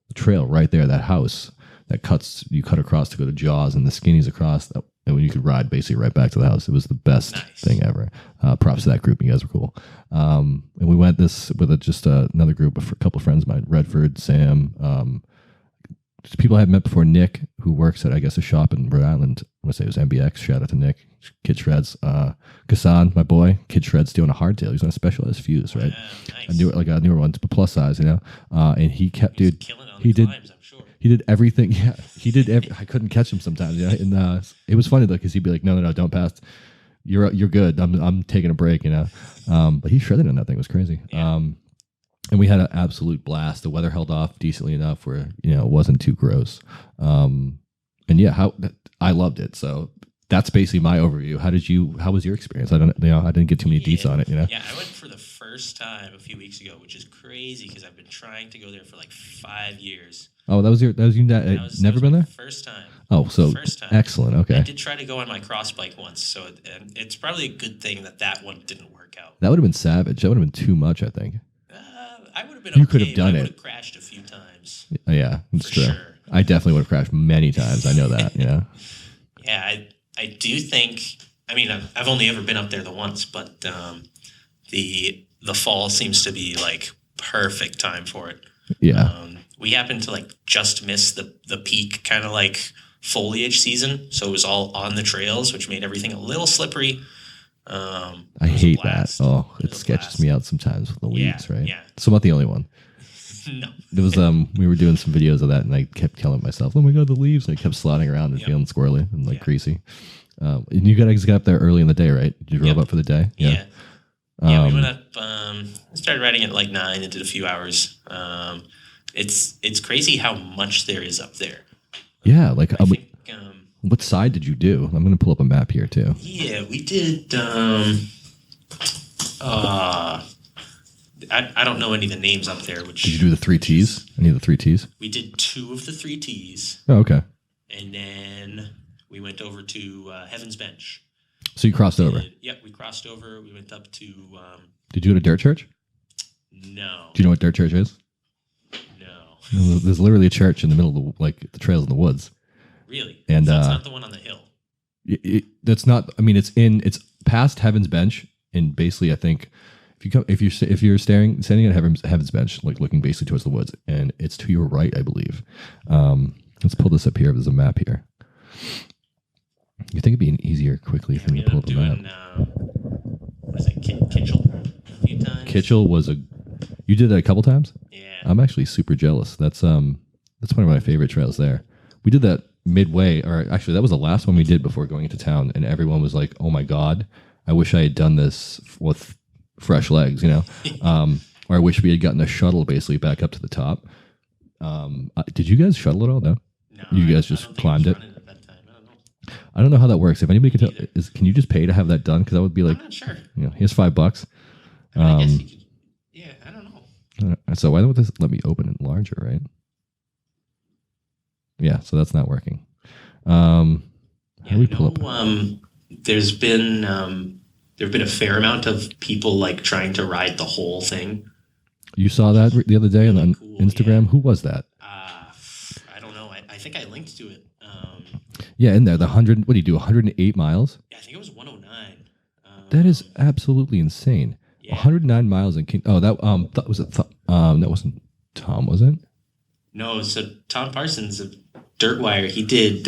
the trail, right there. That house that you cut across to go to Jaws, and the skinnies across. And you could ride basically right back to the house. It was the best thing ever. Props to that group. You guys were cool. And we went this with just another group of a couple of friends of mine, Redford, Sam, just people I had met before. Nick, who works at, I guess, a shop in Rhode Island. I want to say it was MBX. Shout out to Nick. Kid Shreds. Kassan, my boy. Kid Shreds doing a hardtail. He's on a specialized fuse, right? Nice. A newer one, but plus size, And he kept, He's dude. killing on He the did. climbs, I'm sure. He did everything. Yeah, he did. I couldn't catch him sometimes. Yeah, and it was funny though because he'd be like, "No, don't pass. You're good. I'm taking a break." But he shredded on that thing. It was crazy. Yeah. And we had an absolute blast. The weather held off decently enough where it wasn't too gross. And yeah, I loved it. So that's basically my overview. How was your experience? I didn't get too many deets on it. Yeah, I went for the first time a few weeks ago, which is crazy because I've been trying to go there for like 5 years. Oh, that was you. Never been there. First time. Oh, so First time. Excellent. Okay. I did try to go on my cross bike once, so it's probably a good thing that one didn't work out. That would have been savage. That would have been too much, I think. I would have been. You okay, could have done but I it. would have crashed a few times. Yeah, it's For true. sure. I definitely would have crashed many times. I know that. Yeah, I do think. I mean, I've only ever been up there the once, but the fall seems to be like perfect time for it. Yeah. We happened to like just miss the peak kind of like foliage season, so it was all on the trails, which made everything a little slippery. I hate that. Oh, it sketches me out sometimes with the weeds, right? Yeah. So I'm not the only one. No. There was we were doing some videos of that, and I kept telling myself, "Oh my god, the leaves!" And I kept sliding around and feeling squirrely and like greasy. And you guys got up there early in the day, right? Did you drove up for the day? Yeah. We went up. Started riding at like 9 and did a few hours. It's crazy how much there is up there. Yeah, like I think What side did you do? I'm going to pull up a map here too. Yeah, we did. I don't know any of the names up there. Which Did you do the 3 T's? Any of the 3 T's? we did 2 of the 3 T's, Oh, okay. and then we went over to Heaven's Bench. So you crossed over. Yep, we crossed over. We went up to. Did you go to Dirt Church? No. Do you know what Dirt Church is? No. There's literally a church in the middle of the trails in the woods. Really? And, so it's not the one on the hill. That's not. I mean, it's past Heaven's Bench, and basically, I think if you're standing at Heaven's Bench, like looking basically towards the woods, and it's to your right, I believe. Let's pull this up here. There's a map here. You think it'd be easier quickly for me to pull up a map? What is it? Kitchell a few times. Kitchell you did that a couple times? Yeah. I'm actually super jealous. That's one of my favorite trails there. We did that midway, or actually that was the last one we did before going into town, and everyone was like, "Oh my god, I wish I had done this with fresh legs," you know, or I wish we had gotten a shuttle basically back up to the top. Did you guys shuttle at all? No, you guys just climbed it. At that time. I don't know. I don't know how that works. If anybody could tell, can you just pay to have that done? Because that would be like, I'm not sure. here's $5. I guess you could. Yeah, I don't know. So why don't this let me open it larger, right? Yeah, so that's not working. How do we pull up? There's been there've been a fair amount of people like trying to ride the whole thing. You saw that the other day on cool, Instagram. yeah. Who was that? I don't know. I think I linked to it. Yeah, in there, the 100. What do you do? 108 miles. Yeah, I think it was 109. That is absolutely insane. Yeah. 109 miles in King. Oh, that was it. That wasn't Tom, was it? No, so Tom Parsons of Dirtwire, he did.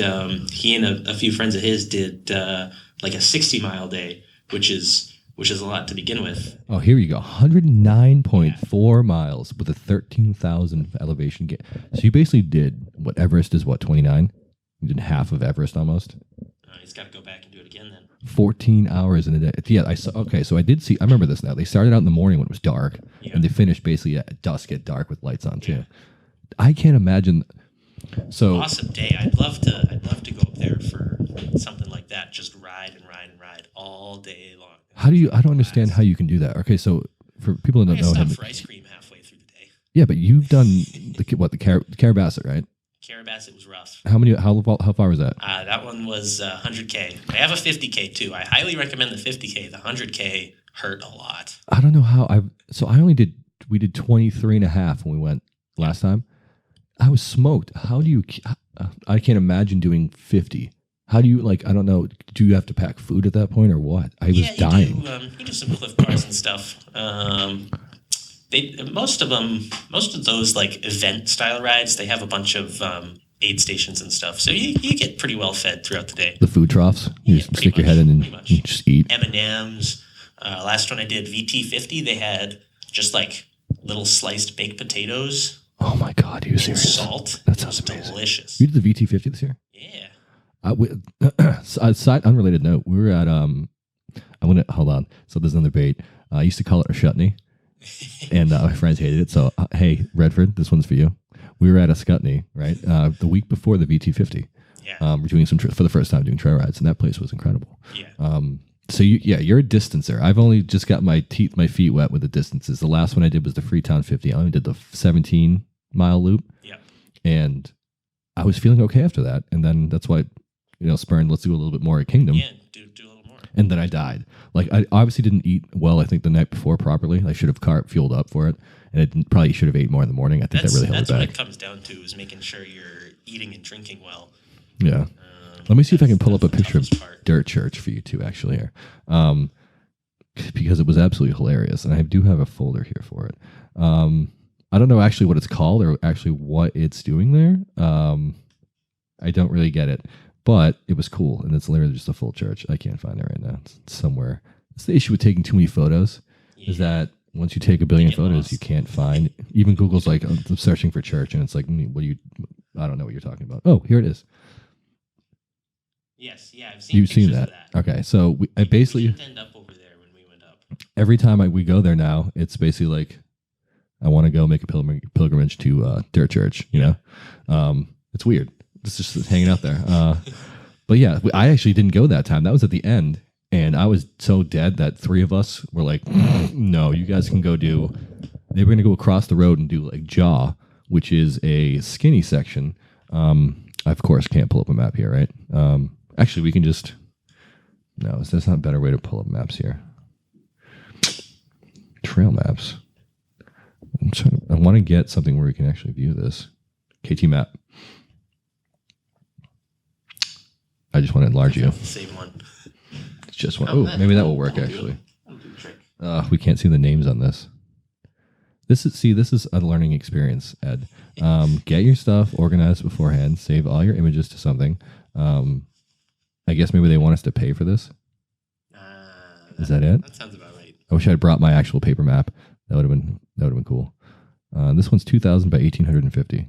He and a few friends of his did like a 60-mile day, which is a lot to begin with. Oh, here you go. 109.4 miles with a 13,000 elevation gate. So you basically did what Everest is. What 29? You did half of Everest almost. He's got to go back and do it again then. 14 hours in a day. Yeah, I saw. Okay, so I did see. I remember this now. They started out in the morning when it was dark, and they finished basically at dusk at dark with lights on too. Yeah. I can't imagine. So Awesome day. I'd love to go up there for something like that. Just ride and ride and ride all day long. how do you? I don't understand how you can do that. Okay, so for people that I don't know stop him, for ice cream halfway through the day. yeah, but you've done the Carabasset, right? Carabasset was rough. How far was that? That one was 100K. I have a 50K too. I highly recommend the 50K. The 100K hurt a lot. I don't know how we did 23 and a half when we went last time. I was smoked. How do you, I can't imagine doing 50. How do you I don't know. Do you have to pack food at that point or what? I was dying. You do some Cliff Bars and stuff. Most of those like event style rides, they have a bunch of aid stations and stuff. So you get pretty well fed throughout the day. The food troughs. You just stick your head in and you just eat. M&Ms. Last one I did, VT50, they had just like little sliced baked potatoes. Oh my God, are you serious? Salt. That sounds amazing. Delicious. You did the VT50 this year? Yeah. Side unrelated note, we were at hold on. So there's another bait. I used to call it a Shutney, and my friends hated it. So hey, Redford, this one's for you. We were at a Scutney, right? The week before the VT50. Yeah. We're doing for the first time doing trail rides, and that place was incredible. Yeah. So you're a distancer. I've only just got my feet wet with the distances. The last one I did was the Freetown 50. I only did the 17-mile loop. Yeah. And I was feeling okay after that. And then that's why, spurned, let's do a little bit more at Kingdom. Yeah, do a little more. And then I died. I obviously didn't eat well, I think, the night before properly. I should have fueled up for it. And I probably should have ate more in the morning. I think that really held it That's back. what it comes down to, is making sure you're eating and drinking well. Yeah. Let me see if I can pull up a picture of part. Dirt Church for you too, actually, here. Because it was absolutely hilarious. And I do have a folder here for it. I don't know actually what it's called or actually what it's doing there. I don't really get it. But it was cool. And it's literally just a full church. I can't find it right now. It's somewhere. It's the issue with taking too many photos, is that once you take a billion photos, lost. you can't find. Even Google's like, I'm searching for church. And it's like, I don't know what you're talking about. Oh, here it is. Yes, yeah, I've seen You've seen pictures that. of that. Okay, so I basically We didn't end up over there when we went up. every time we go there now, it's basically like I want to go make a pilgrimage to Dirt Church. It's weird. It's just hanging out there. But yeah, I actually didn't go that time. That was at the end. And I was so dead that three of us were like, no, you guys can go do. They were going to go across the road and do like Jaw, which is a skinny section. I, of course, can't pull up a map here, right? Actually, we can just. No, that's not a better way to pull up maps here. Trail maps. I want to get something where we can actually view this. KT map. I just want to enlarge you. Save one. It's just one. Oh, maybe that will work actually. We can't see the names on this. This is a learning experience, Ed. Get your stuff organized beforehand. Save all your images to something. I guess maybe they want us to pay for this. Is that it? That sounds about right. I wish I'd brought my actual paper map. That would have been cool. This one's 2,000 by 1,850.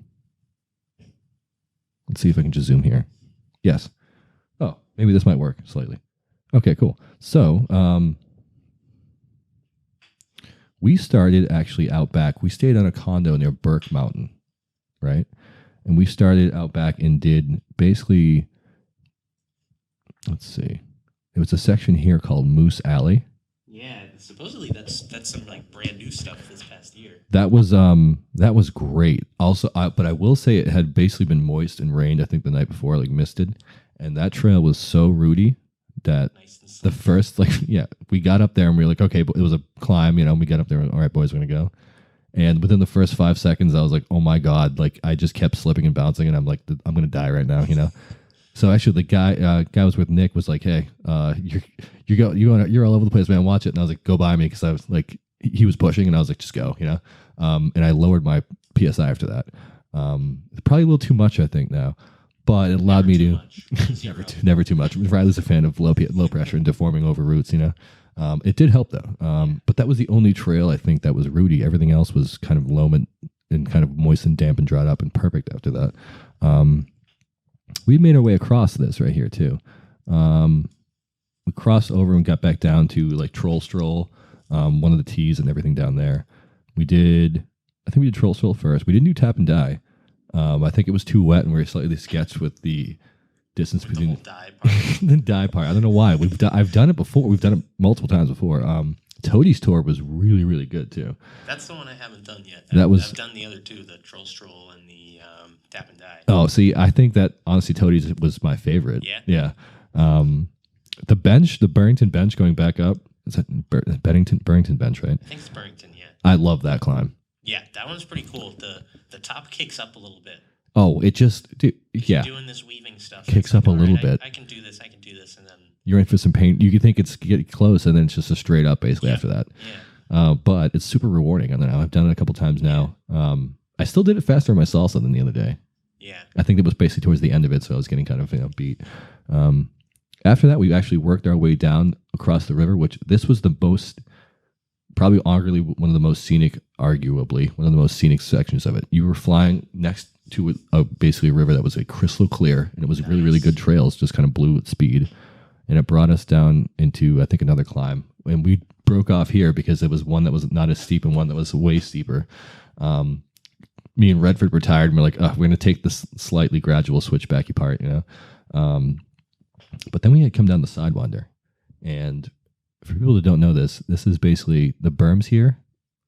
Let's see if I can just zoom here. Yes. Oh, maybe this might work slightly. Okay, cool. So, we started actually out back. We stayed on a condo near Burke Mountain, right? And we started out back and did basically, let's see. It was a section here called Moose Alley. Yeah, supposedly that's some like brand new stuff this past year. That was great. Also, but I will say it had basically been moist and rained. I think the night before, like misted, and that trail was so rooty that Nice the first we got up there and we were like, okay, but it was a climb. We got up there. And, all right, boys, we're gonna go. And within the first 5 seconds, I was like, oh my god! Like I just kept slipping and bouncing, and I'm like, I'm gonna die right now. So actually, the guy was with Nick was like, "Hey, you're all over the place, man. Watch it." And I was like, "Go by me," because I was like, he was pushing, and I was like, "Just go," And I lowered my PSI after that. Probably a little too much, I think now, but it allowed me to never too much. Riley's a fan of low pressure and deforming over roots. It did help though. But that was the only trail I think that was rooty. Everything else was kind of loam and kind of moist and damp and dried up and perfect after that. We made our way across this right here too. We crossed over and got back down to like Troll Stroll, one of the tees and everything down there. I think we did Troll Stroll first. We didn't do Tap and Die. I think it was too wet and we were slightly sketched with the distance between the die part. the die part. I don't know why. I've done it before. We've done it multiple times before. Toadie's Tour was really, really good too. That's the one I haven't done yet. I've done the other two, the Troll Stroll and the Tap and Die. Oh, see, I think that honestly Toadie's was my favorite. Yeah. The bench, the Burrington bench going back up. Is that Burrington bench, right? I think it's Burrington, yeah. I love that climb. Yeah, that one's pretty cool. The top kicks up a little bit. Oh, it just, yeah. Doing this weaving stuff. Kicks it's like, up a little all right, bit. I can do this, and then... You're in for some pain. You could think it's getting close, and then it's just a straight up basically after that. Yeah. But it's super rewarding. I don't know. I've done it a couple times now. I still did it faster on my salsa than the other day. Yeah. I think it was basically towards the end of it, so I was getting kind of beat. After that, we actually worked our way down across the river, which this was the most, probably arguably one of the most scenic, sections of it. You were flying next to basically a river that was crystal clear, and it was really, really good trails, just kind of blew at speed. And it brought us down into, I think, another climb. And we broke off here because it was one that was not as steep and one that was way steeper. Me and Redford were tired, and we're like, we're going to take this slightly gradual switchbacky part, But then we had come down the Sidewinder. And for people that don't know this is basically, the berms here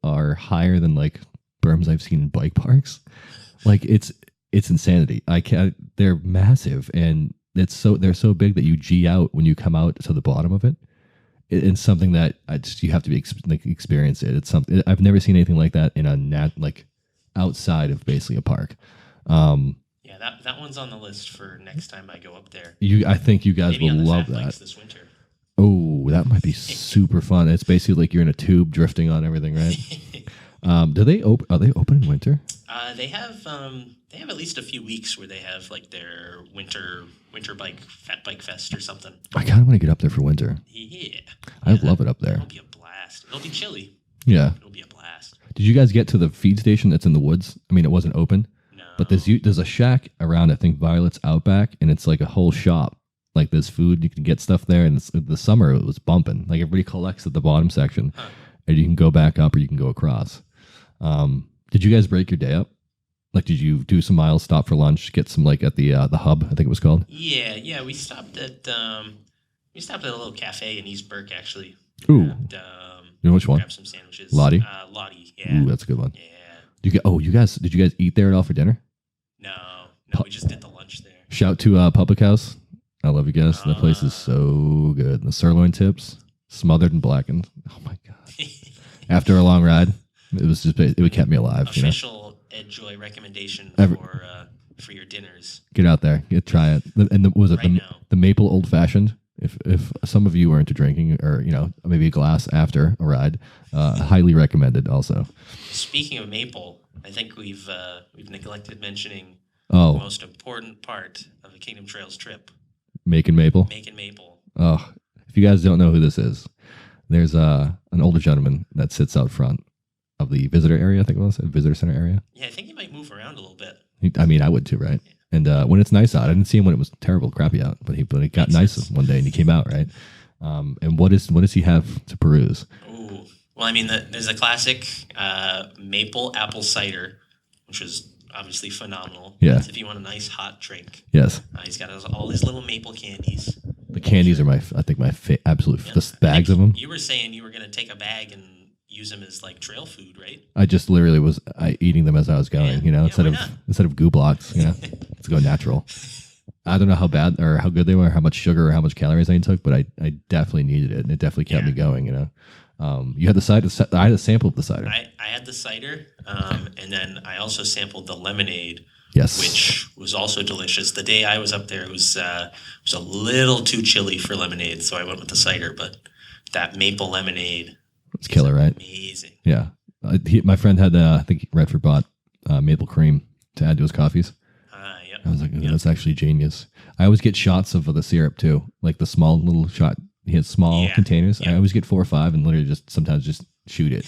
are higher than like berms I've seen in bike parks. Like it's insanity. They're massive, and they're so big that you G out when you come out to the bottom of it. It's something that you have to experience it. It's something I've never seen anything like that in a outside of basically a park. Yeah, that one's on the list for next time I go up there. I think you guys Maybe will on the love Fat Bikes that. this winter. Oh, that might be super fun. It's basically like you're in a tube drifting on everything, right? Are they open in winter? They have at least a few weeks where they have like their winter Fat Bike Fest or something. I kind of want to get up there for winter. Yeah. I love it up there. It'll be a blast. It'll be chilly. Yeah. It'll be a blast. Did you guys get to the feed station that's in the woods? I mean, it wasn't open. No. But there's a shack around, I think, Violet's Outback, and it's like a whole shop. Like there's food, you can get stuff there, and the summer it was bumping. Like everybody collects at the bottom section, and you can go back up or you can go across. Did you guys break your day up? Like, did you do some miles, stop for lunch, get some like at the hub? I think it was called. Yeah. We stopped at a little cafe in East Burke actually. Ooh, And, you know which one? grab some sandwiches. Lottie? Lottie. Yeah. Ooh, that's a good one. Yeah. Did you guys eat there at all for dinner? No, we just did the lunch there. Shout to Public House. I love you guys. That place is so good. The sirloin tips, smothered and blackened. Oh my god! After a long ride, it kept me alive. Official Ed Joy recommendation for your dinners. Get out there, try it. Was it Right now. the maple old fashioned? If some of you are into drinking, or maybe a glass after a ride, highly recommended. Also, Speaking of maple, I think we've neglected mentioning the oh, most important part of the Kingdom Trails trip: making maple. making maple. Oh, if you guys don't know who this is, there's an older gentleman that sits out front of the visitor area. I think it was a visitor center area. Yeah, I think he might move around a little bit. I mean, I would too, right? And when it's nice out, I didn't see him when it was terrible, crappy out, but it got Makes nice sense. one day and he came out, right? And what does he have to peruse? Ooh. Well, I mean, there's a classic maple apple cider, which is obviously phenomenal. Yeah. That's if you want a nice hot drink. Yes, He's got all these little maple candies. the candies are my absolute Yeah. the bags of them. You were saying you were going to take a bag and use them as like trail food, right? I just literally was eating them as I was going, Yeah. Yeah, instead why of not? instead of goo blocks, let's go natural. I don't know how bad or how good they were, how much sugar or how much calories I took, but I definitely needed it, and it definitely kept me going. You had the cider. I had a sample of the cider. I had the cider, and then I also sampled the lemonade, Yes, which was also delicious. The day I was up there, it was a little too chilly for lemonade, so I went with the cider. But that maple lemonade, it's killer, right? amazing. Yeah, my friend had I think Redford bought maple cream to add to his coffees. Yep. I was like, that's actually genius. I always get shots of the syrup too, like the small little shot. He has small Yeah. containers. Yeah. I always get 4 or 5, and literally sometimes just shoot it.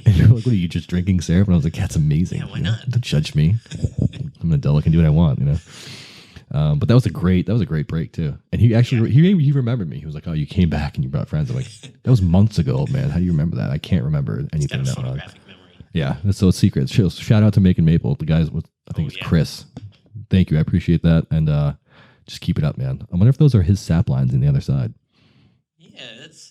And they're like, "What are you just drinking syrup?" And I was like, "That's amazing." Yeah, why not? Don't judge me. I'm an adult. I can do what I want. But that was a great break too. And he actually he remembered me. He was like, "Oh, you came back and you brought friends." I'm like, "That was months ago, old man. How do you remember that? I can't remember Got anything a that long." photographic memory. Yeah, that's so it's secret. Shout out to Making Maple. The guys with I think Oh, it's yeah. Chris. Thank you. I appreciate that. And just keep it up, man. I wonder if those are his sap lines in the other side. Yeah,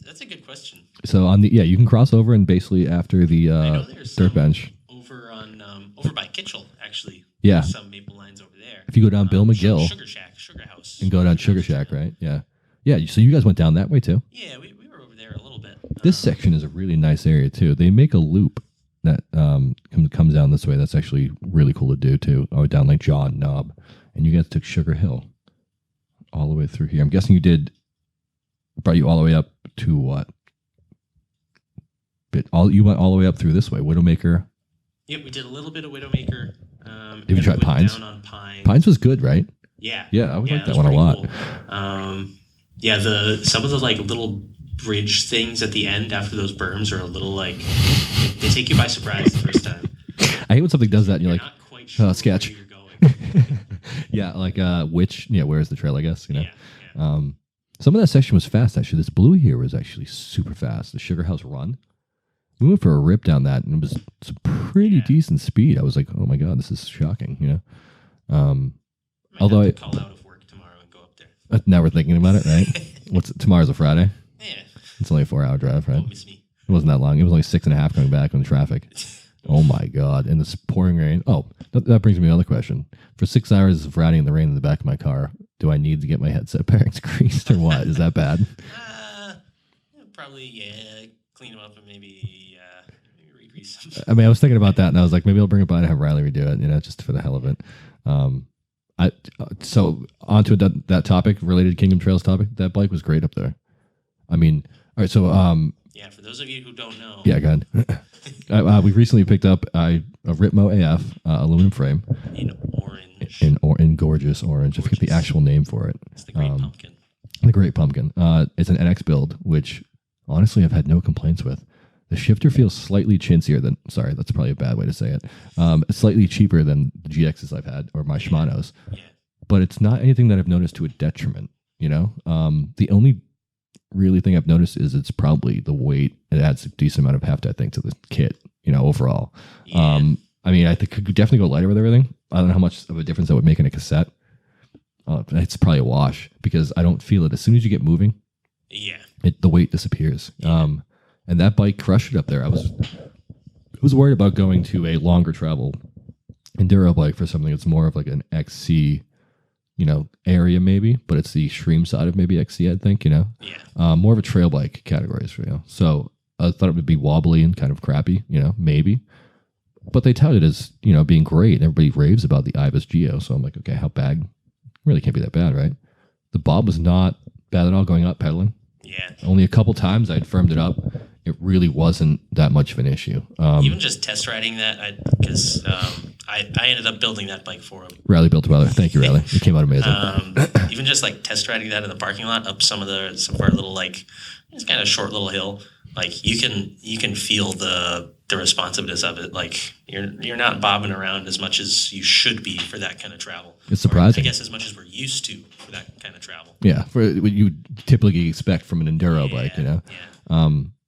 that's a good question. So you can cross over and basically after the I know there's dirt some bench. over by Kitchell actually. Yeah. There's some maple lines over there. If you go down Bill McGill Sugar Shack, Sugar House, and go down Sugar Shack, right? Yeah. Yeah. So you guys went down that way too. Yeah, we were over there a little bit. This section is a really nice area too. They make a loop that comes down this way. That's actually really cool to do too. Oh, down like John Knob, and you guys took Sugar Hill all the way through here. I'm guessing brought you all the way up to what? You went all the way up through this way, Widowmaker. Yep, we did a little bit of Widowmaker. Did you try went Pines? Down on Pines. Pines was good, right? Yeah. Yeah, I would like it that was one a pretty lot. cool. Yeah, some of the like little bridge things at the end after those berms are a little like they take you by surprise the first time. I hate when something does that and you're like, not quite sure sketch. where you're going. yeah, like where's the trail, I guess, Yeah. Some of that section was fast, actually. This blue here was actually super fast. The Sugar House Run. We went for a rip down that, and it was some pretty decent speed. I was like, oh my God, this is shocking, Might Although have to call out of work tomorrow and go up there. Now we're thinking about it, right? Tomorrow's a Friday? Yeah, It's only a 4-hour drive, right? don't miss me. It wasn't that long. It was only 6.5 coming back on the traffic. Oh my God. And this pouring rain. Oh, that brings me to another question. For 6 hours of riding in the rain in the back of my car, do I need to get my headset bearings greased or what? Is that bad? Probably clean them up and maybe re-grease them. I mean, I was thinking about that and I was like, maybe I'll bring it by and have Riley redo it, just for the hell of it. So onto that topic, related Kingdom Trails topic, that bike was great up there. I mean, all right, so Yeah, for those of you who don't know, yeah, go ahead. We recently picked up a Ritmo AF aluminum frame in orange, in gorgeous orange. I forget the actual name for it. it's the Great Pumpkin. The Great Pumpkin. It's an NX build, which honestly I've had no complaints with. The shifter feels slightly chintzier than. Sorry, that's probably a bad way to say it. It's slightly cheaper than the GXs I've had or my Shimano's, Yeah. but it's not anything that I've noticed to a detriment. The only really thing I've noticed is it's probably the weight. It adds a decent amount of heft, I think, to the kit. Overall. Yeah. I mean, I think could definitely go lighter with everything. I don't know how much of a difference that would make in a cassette. It's probably a wash because I don't feel it. As soon as you get moving, Yeah. the weight disappears. And that bike crushed it up there. I was worried about going to a longer travel enduro bike for something that's more of like an XC, area maybe, but it's the extreme side of maybe XC, I think, Yeah. more of a trail bike categories for So I thought it would be wobbly and kind of crappy, maybe. But they touted it as, being great. Everybody raves about the Ibis Geo. So I'm like, okay, how bad? Really can't be that bad, right? The bob was not bad at all going up pedaling. Yeah. Only a couple times I'd firmed it up. It really wasn't that much of an issue. Even just test riding that, because I ended up building that bike for him. Riley built well. Thank you, Riley. It came out amazing. Even just like test riding that in the parking lot up some of our little it's kind of short little hill. Like you can feel the responsiveness of it. Like you're not bobbing around as much as you should be for that kind of travel. It's surprising. Or I guess as much as we're used to for that kind of travel. Yeah, for what you typically expect from an enduro bike, Yeah.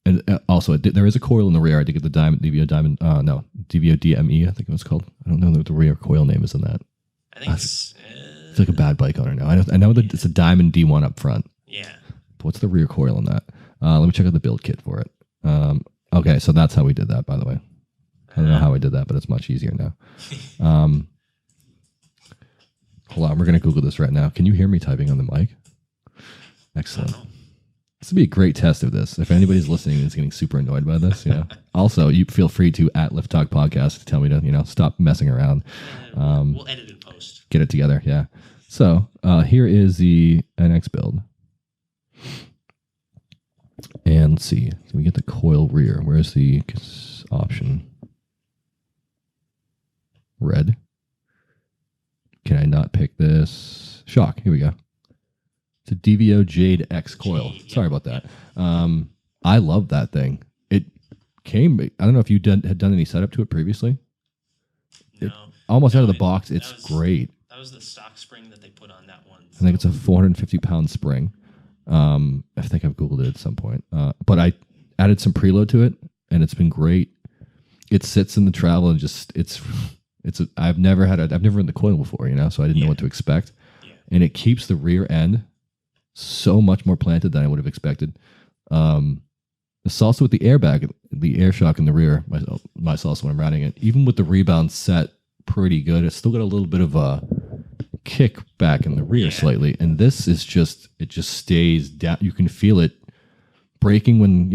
And also, there is a coil in the rear. I did get the DVO DME, I think it was called. I don't know what the rear coil name is in that. I think it's like a bad bike owner now. I know that it's a Diamond D1 up front. Yeah. But what's the rear coil in that? Let me check out the build kit for it. Okay, so that's how we did that, by the way. I don't know how I did that, but it's much easier now. Hold on, we're going to Google this right now. Can you hear me typing on the mic? Excellent. This would be a great test of this. If anybody's listening and is getting super annoyed by this, Also, you feel free to @Lift Talk Podcast to tell me to, stop messing around. We'll edit and post. Get it together, yeah. So here is the NX build. And let's see. So we get the coil rear. Where's the option? Red. Can I not pick this? Shock. Here we go. It's a DVO Jade X coil. Sorry about that. I love that thing. It came. I don't know if you had done any setup to it previously. No. Almost out of the box. It's great. That was the stock spring that they put on that one. I think it's a 450-pound spring. I think I've Googled it at some point. But I added some preload to it, and it's been great. It sits in the travel and I've never ridden the coil before, so I didn't know what to expect. Yeah. And it keeps the rear end so much more planted than I would have expected. It's also with the airbag, the air shock in the rear, myself when I'm riding it, even with the rebound set pretty good, it's still got a little bit of a kick back in the rear slightly. And this is it just stays down. You can feel it braking when,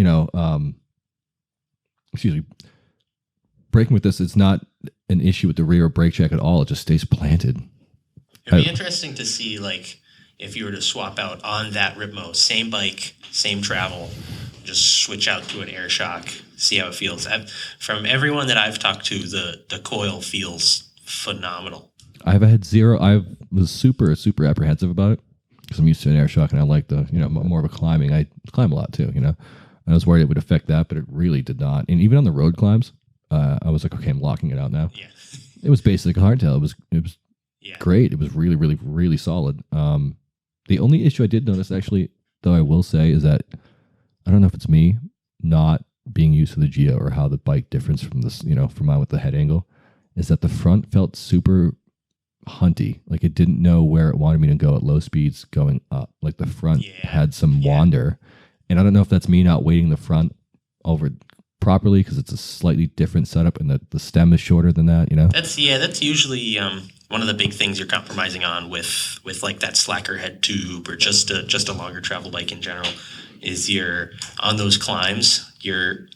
braking with this, it's not an issue with the rear brake check at all. It just stays planted. It'd be interesting to see, if you were to swap out on that Ripmo, same bike, same travel, just switch out to an air shock, see how it feels. From everyone that I've talked to, the coil feels phenomenal. I was super, super apprehensive about it because I'm used to an air shock and I like the, more of a climbing. I climb a lot too, I was worried it would affect that, but it really did not. And even on the road climbs, I was like, okay, I'm locking it out now. Yeah. It was basically a hardtail. It was great. It was really, really, really solid. The only issue I did notice, actually, though I will say, is that I don't know if it's me not being used to the Geo or how the bike differs from this, from mine with the head angle, is that the front felt super hunty. Like it didn't know where it wanted me to go at low speeds going up. Like the front had some wander. And I don't know if that's me not weighting the front over properly because it's a slightly different setup and the stem is shorter than that, That's usually one of the big things you're compromising on with like that slacker head tube or just a longer travel bike in general is you're on those climbs, you're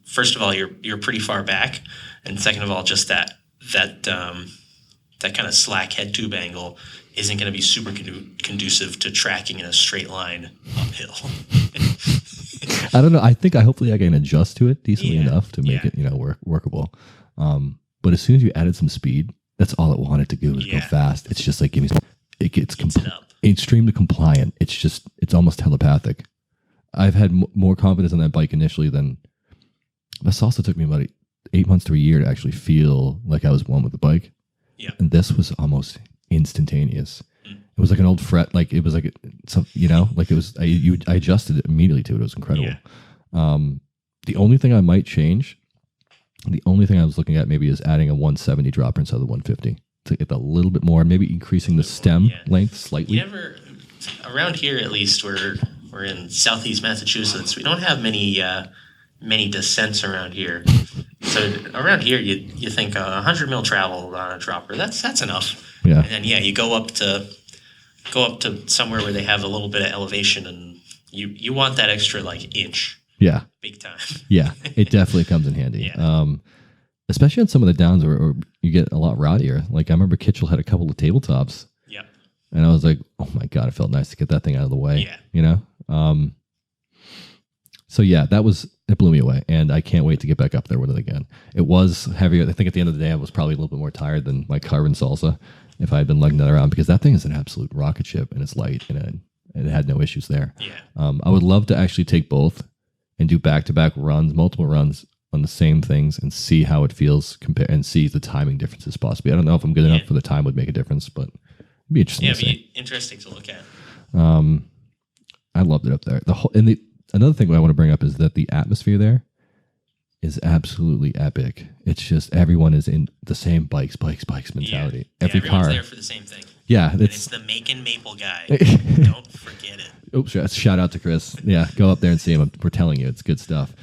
first of all you're pretty far back, and second of all just that kind of slack head tube angle isn't going to be super conducive to tracking in a straight line uphill. I don't know. Hopefully I can adjust to it decently enough to make it, workable. But as soon as you added some speed, that's all it wanted to do was go fast. It's just like, give me some, it gets extremely compliant. It's almost telepathic. I've had more confidence on that bike initially than this. Also took me about 8 months to a year to actually feel like I was one with the bike. Yeah. And this was almost instantaneous. It was like an old fret, like it was like some, like it was. I adjusted it immediately to it. It was incredible. Yeah. The only thing I might change The only thing I was looking at maybe is adding a 170 dropper instead of the 150 to get a little bit more, maybe increasing the stem Yeah. length slightly. You never, around here at least, we're in southeast Massachusetts. We don't have many descents around here. So around here, you think 100 mil travel on a dropper. That's enough. Yeah. And then you go up to somewhere where they have a little bit of elevation, and you want that extra like inch, Yeah. big time. Yeah. It definitely comes in handy. Yeah. Especially on some of the downs where you get a lot rowdier. Like I remember Kitchell had a couple of tabletops. Yep. And I was like, oh my God, it felt nice to get that thing out of the way. Yeah. You know? So yeah, it blew me away. And I can't wait to get back up there with it again. It was heavier. I think at the end of the day, I was probably a little bit more tired than my carbon salsa if I had been lugging that around, because that thing is an absolute rocket ship and it's light and it had no issues there. Yeah. I would love to actually take both and do back-to-back runs, multiple runs on the same things and see how it feels and see the timing differences possibly. I don't know if I'm good enough for the time would make a difference, but it'd be interesting Yeah, to it'd see. be interesting to look at. I loved it up there. Another thing I want to bring up is that the atmosphere there is absolutely epic. It's just everyone is in the same bikes mentality. Yeah, Every everyone's car. there for the same thing. Yeah, And it's the Macon Maple guy. Don't forget it. Oops, shout out to Chris. Yeah, go up there and see him. We're telling you, it's good stuff.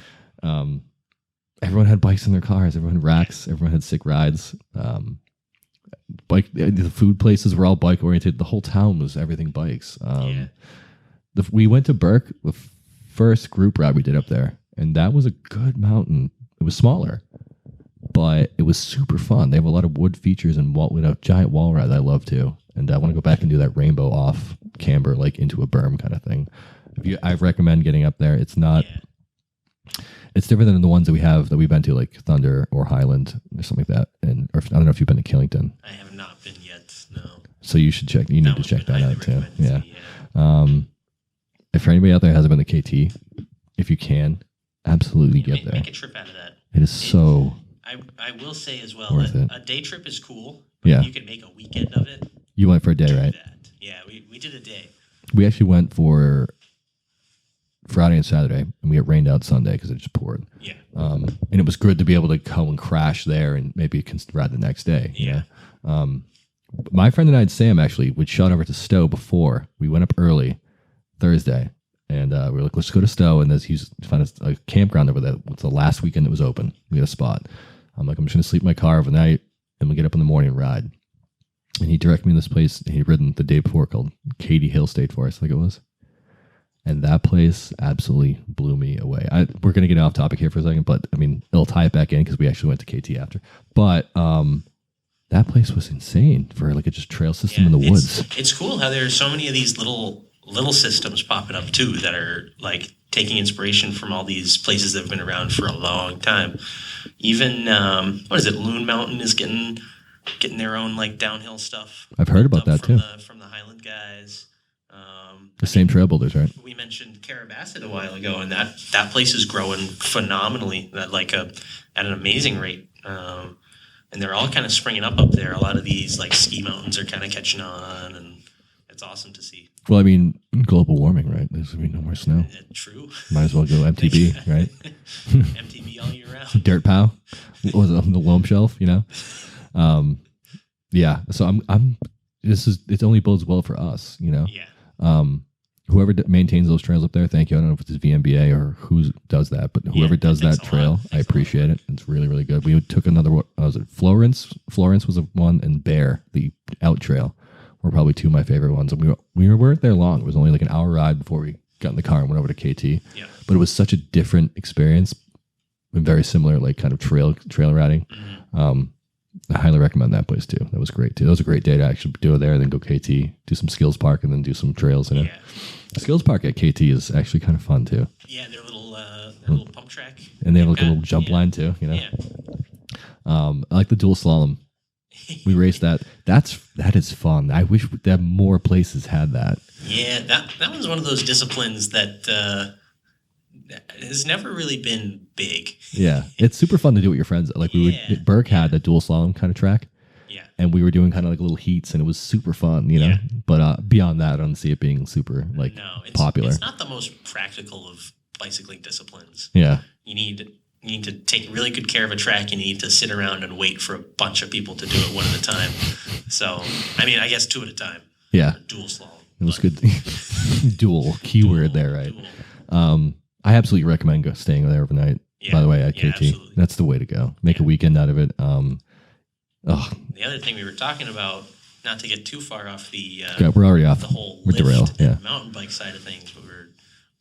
Everyone had bikes in their cars. Everyone had racks. Everyone had sick rides. The food places were all bike oriented. The whole town was everything bikes. We went to Burke, the first group ride we did up there, and that was a good mountain. It was smaller, but it was super fun. They have a lot of wood features and a giant wall ride that I love too. And I want to go back and do that rainbow off camber, like into a berm kind of thing. I recommend getting up there. It's not. Yeah. It's different than the ones that we've been to, like Thunder or Highland or something like that. Or I don't know if you've been to Killington. I have not been yet, no. So you should check. You need to check that out too. Yeah. Yeah. If anybody out there hasn't been to KT, if you can, absolutely get there. Make a trip out of that. It is so. I will say as well Worth that it. a day trip is cool. But Yeah. if you can make a weekend of it. You went for a day, do right? that. Yeah, we did a day. We actually went for Friday and Saturday, and we got rained out Sunday because it just poured. Yeah. And it was good to be able to go and crash there and maybe ride the next day. You Yeah. know? My friend and I, Sam, actually, would shot over to Stowe before. We went up early Thursday, and we were like, let's go to Stowe. And he's found a campground over there. It's the last weekend it was open. We had a spot. I'm like, I'm just going to sleep in my car overnight, and we'll get up in the morning and ride. And he directed me to this place he'd ridden the day before called Katy Hill State Forest, I think it was. And that place absolutely blew me away. We're going to get off topic here for a second, but I mean, it'll tie it back in because we actually went to KT after. But that place was insane for like a just trail system in the woods. It's cool how there's so many of these little systems popping up too that are like taking inspiration from all these places that have been around for a long time. Even what is it? Loon Mountain is getting their own like downhill stuff. I've heard about that too. From the Highland guys. The same trail builders, right? We mentioned Carabasset a while ago, and that place is growing phenomenally, at an amazing rate. And they're all kind of springing up there. A lot of these like ski mountains are kind of catching on, and it's awesome to see. Well, I mean, global warming, right? There's going to be no more snow. True. Might as well go MTB, right? MTB all year round. Dirt Pow. What was it on the loam shelf, you know? Yeah. So it only bodes well for us, you know? Yeah. Whoever maintains those trails up there, thank you. I don't know if it's VMBA or who does that, but whoever does that trail, I appreciate it. It's really, really good. We took another, what was it? Florence was one, and Bear, the out trail, were probably two of my favorite ones. And we weren't there long. It was only like an hour ride before we got in the car and went over to KT. Yeah. But it was such a different experience and very similar, like kind of trail riding. Mm-hmm. I highly recommend that place too. That was great too. That was a great day to actually do it there, then go KT, do some skills park, and then do some trails in it. Yeah. The skills park at KT is actually kind of fun too. Yeah, their little pump track. And they have like a They've little got- jump yeah. line too, you know? Yeah. I like the dual slalom. We raced that. That is fun. I wish that more places had that. Yeah, that one's one of those disciplines that has never really been big. Yeah. It's super fun to do with your friends. Like Yeah. Burke had a dual slalom kind of track. Yeah. And we were doing kind of like little heats, and it was super fun, you know. Yeah. But beyond that, I don't see it being super like No, it's popular. It's not the most practical of bicycling disciplines. Yeah, You need You need to take really good care of a track. You need to sit around and wait for a bunch of people to do it one at a time. So, I mean, I guess 2 at a time. Yeah. Dual slalom. It was good. Dual keyword there, right? Dual. I absolutely recommend staying there overnight. Yeah, by the way, at yeah, KT, absolutely. that's the way to go. Make a weekend out of it. The other thing we were talking about, not to get too far off the we're already off. the whole We're lift derailed. Yeah. and mountain bike side of things, but we're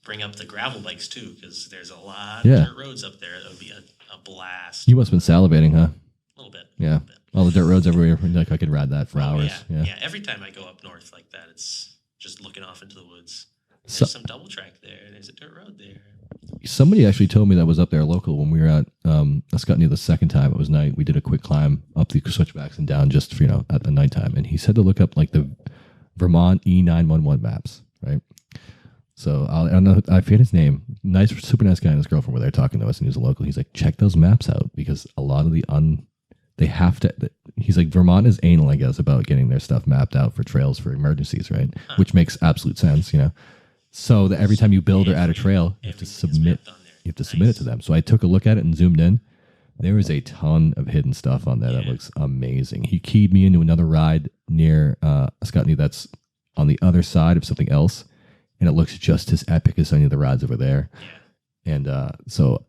bring up the gravel bikes too, because there's a lot Yeah. of dirt roads up there. That would be a blast. You must have been salivating, huh? A little bit. Yeah. A little bit. All the dirt roads everywhere. Like I could ride that for Oh, hours. yeah. Yeah. Every time I go up north like that, it's just looking off into the woods. There's So- some double track there. There's a dirt road there. Somebody actually told me that was up there local when we were at Ascutney the second time. It was night. We did a quick climb up the switchbacks and down just for, at the nighttime. And he said to look up like the Vermont E911 maps, right? So I don't know. I forget his name. Nice, super nice guy and his girlfriend were there talking to us, and he was a local. He's like, check those maps out because a lot of they have to. He's like, Vermont is anal, I guess, about getting their stuff mapped out for trails for emergencies, right? Which makes absolute sense, So that every time you build or add a trail, you have to Everything is submit. mapped on there. You have to submit it to them. So I took a look at it and zoomed in. There is a ton of hidden stuff on there that Yeah. looks amazing. He keyed me into another ride near Ascutney that's on the other side of something else, and it looks just as epic as any of the rides over there. Yeah. And so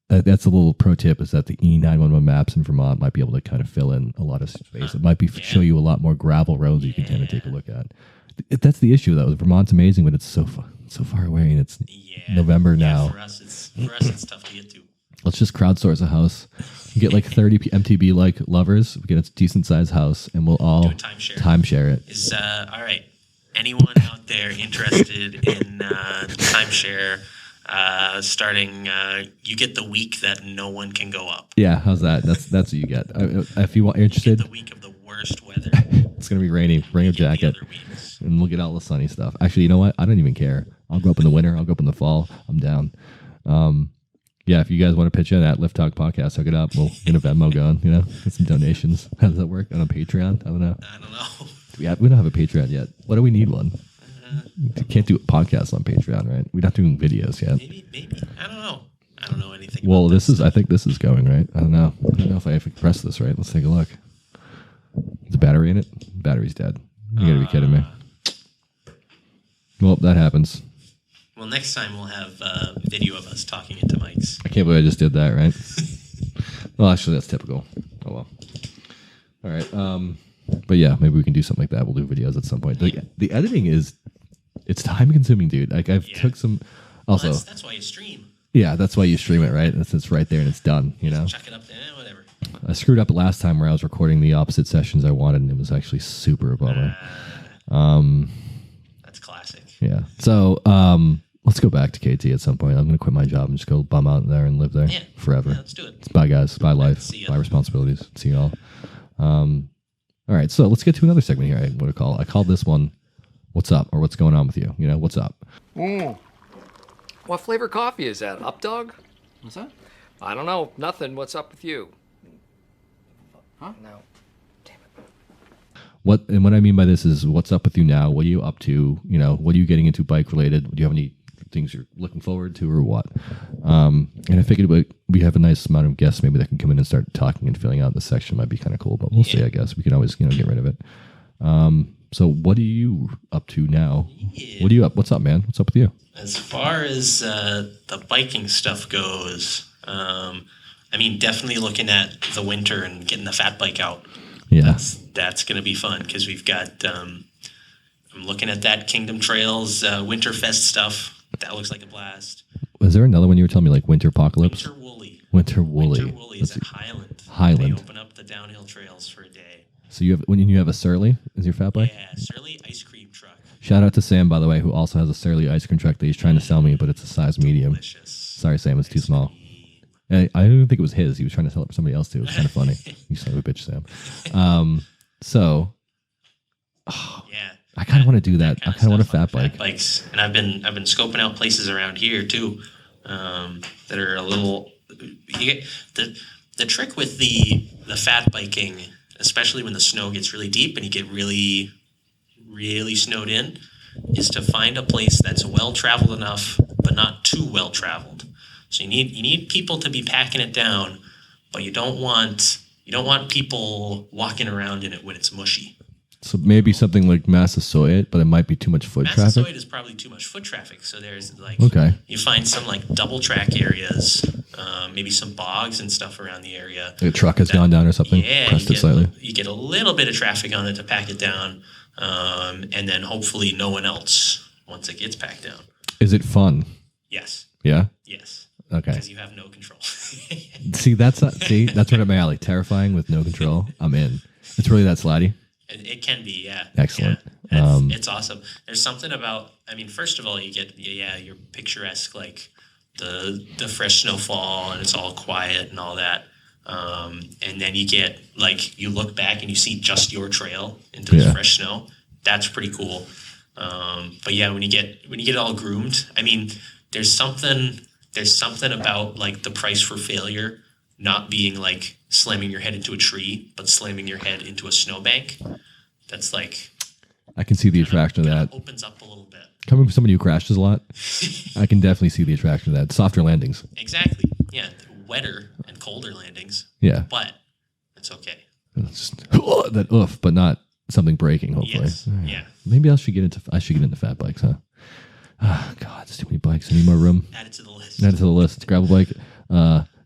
that's a little pro tip, is that the E911 maps in Vermont might be able to kind of fill in a lot of space. It might be show you a lot more gravel roads you can kind of take a look at. That's the issue, though. Vermont's amazing, but it's so far away, and it's Yeah. November Yeah, now. For us, it's tough to get to. Let's just crowdsource a house. Get like 30 MTB like lovers. We get a decent sized house, and we'll all Do a timeshare. timeshare it. Is all right. Anyone out there interested in timeshare? Starting, you get the week that no one can go up. Yeah, how's that? That's what you get. If you're interested, The week of the worst weather. it's gonna be rainy. Bring a You get the jacket, other weeks. and we'll get all the sunny stuff. Actually, you know what? I don't even care. I'll go up in the winter. I'll go up in the fall. I'm down. Yeah, if you guys want to pitch in at Lift Talk Podcast, hook it up. We'll get a Venmo going. Get some donations. How does that work on a Patreon? I don't know. I don't know. We don't have a Patreon yet. What do we need one? You can't do podcasts on Patreon, right? We're not doing videos yet. Maybe. I don't know. I don't know anything. Well, about I think this is going, right? I don't know if I have to press this right. Let's take a look. Is a battery in it? Battery's dead. You gotta be kidding me. Well, that happens. Well, next time we'll have video of us talking into mics. I can't believe I just did that, right? Well, actually, that's typical. Oh, well. All right. But yeah, maybe we can do something like that. We'll do videos at some point. The editing it's time consuming, dude. Like I've took some, also, Well, that's why you stream. yeah, that's why you stream it, right? It's right there and it's done, Chuck it up there, whatever. I screwed up last time where I was recording the opposite sessions I wanted, and it was actually super a bummer. That's classic. Yeah. So let's go back to KT at some point. I'm going to quit my job and just go bum out there and live there Yeah. forever. Yeah, let's do it. Bye, guys. Bye, life. See ya. Bye, responsibilities. See you all. All right. So let's get to another segment here. I called this one, "What's Up?" or "What's Going On with You?" What's up? What flavor coffee is that? Up dog? What's that? I don't know. Nothing. What's up with you? Huh? No. What I mean by this is, what's up with you now? What are you up to? What are you getting into bike related? Do you have any things you're looking forward to, or what? And I figured we have a nice amount of guests maybe that can come in and start talking and filling out this section. Might be kind of cool, but we'll see. I guess we can always get rid of it. So what are you up to now? Yeah. What are you up? What's up, man? What's up with you? As far as the biking stuff goes, definitely looking at the winter and getting the fat bike out. Yeah. That's going to be fun because we've got. I'm looking at that Kingdom Trails Winterfest stuff. That looks like a blast. Was there another one you were telling me, like Winter Apocalypse? Winter Woolly. Winter Woolly. Winter Woolly is at Highland. Highland. They open up the downhill trails for a day. So when you have a Surly as your fat bike? Yeah, Surly ice cream truck. Shout out to Sam, by the way, who also has a Surly ice cream truck that he's trying to sell me, but it's a size medium. Delicious. Sorry, Sam, it's too small. I don't even think it was his. He was trying to sell it for somebody else too. It was kind of funny. You son of a bitch, Sam. Yeah. I kind of want to do that. I kind of want a fat bike. Bikes, and I've been scoping out places around here too, that are a little. The trick with the fat biking, especially when the snow gets really deep and you get really, really snowed in, is to find a place that's well traveled enough, but not too well traveled. So you need people to be packing it down, but you don't want people walking around in it when it's mushy. So maybe something like Massasoit, but it might be too much foot traffic. Massasoit is probably too much foot traffic. So there's like, Okay. you find some like double track areas, maybe some bogs and stuff around the area. Like a truck has gone down or something. Yeah, Pressed it slightly. you get a little bit of traffic on it to pack it down, and then hopefully no one else once it gets packed down. Is it fun? Yes, Yeah. yes, Okay. because you have no control. See, that's right up my alley. Terrifying with no control. I'm in. It's really that slidey. It can be, yeah. Excellent. Yeah. It's awesome. There's something about, I mean, first of all, you get, your picturesque, like the fresh snowfall and it's all quiet and all that. And then you get, like, you look back and you see just your trail into the fresh snow. That's pretty cool. But yeah, when you get it all groomed, I mean, there's something about like the price for failure not being like slamming your head into a tree, but slamming your head into a snowbank. That's like, I can see the attraction of that. opens up a little bit. Coming from somebody who crashes a lot, I can definitely see the attraction of that. Softer landings. Exactly. Yeah. Wetter and colder landings. Yeah. But it's okay. It's just that oof, but not something breaking, hopefully. Yes. Yeah. Maybe I should get into fat bikes, huh? Ah, God, there's too many bikes. I need more room. Add it to the list. Add it to the list. Gravel bike,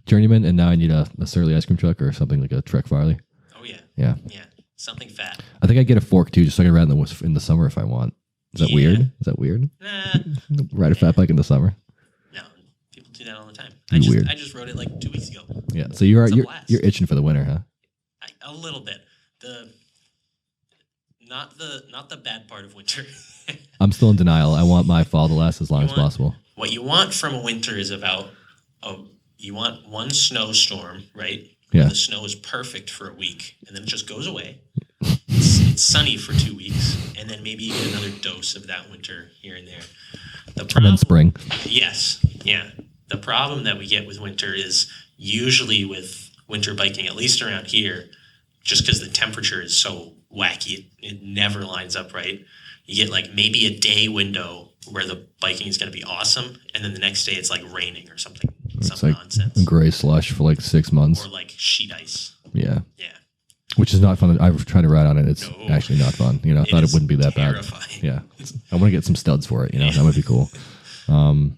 Journeyman, and now I need a Surly ice cream truck or something like a Trek Farley. Oh yeah. Yeah. Yeah. Something fat. I think I get a fork too, just so I can ride in the summer if I want. Is that weird? Is that weird? Nah. Ride a fat bike in the summer? No. People do that all the time. Weird. I just rode it like 2 weeks ago. Yeah. So you're blast. you're itching for the winter, huh? A little bit. Not the bad part of winter. I'm still in denial. I want my fall to last as long as possible. What you want from a winter is you want one snowstorm, right? Yeah. The snow is perfect for a week, and then it just goes away. It's sunny for 2 weeks, and then maybe you get another dose of that winter here and there. And then spring. Yes, yeah. The problem that we get with winter is usually with winter biking, at least around here, just because the temperature is so wacky, it never lines up right. You get like maybe a day window where the biking is going to be awesome, and then the next day it's like raining or something. It's Some like nonsense. gray slush for like 6 months. Or like sheet ice. Yeah. Yeah. Which is not fun. I've tried to ride on it. It's actually not fun. I thought it wouldn't be that terrifying. bad. Yeah. I want to get some studs for it. That would be cool. All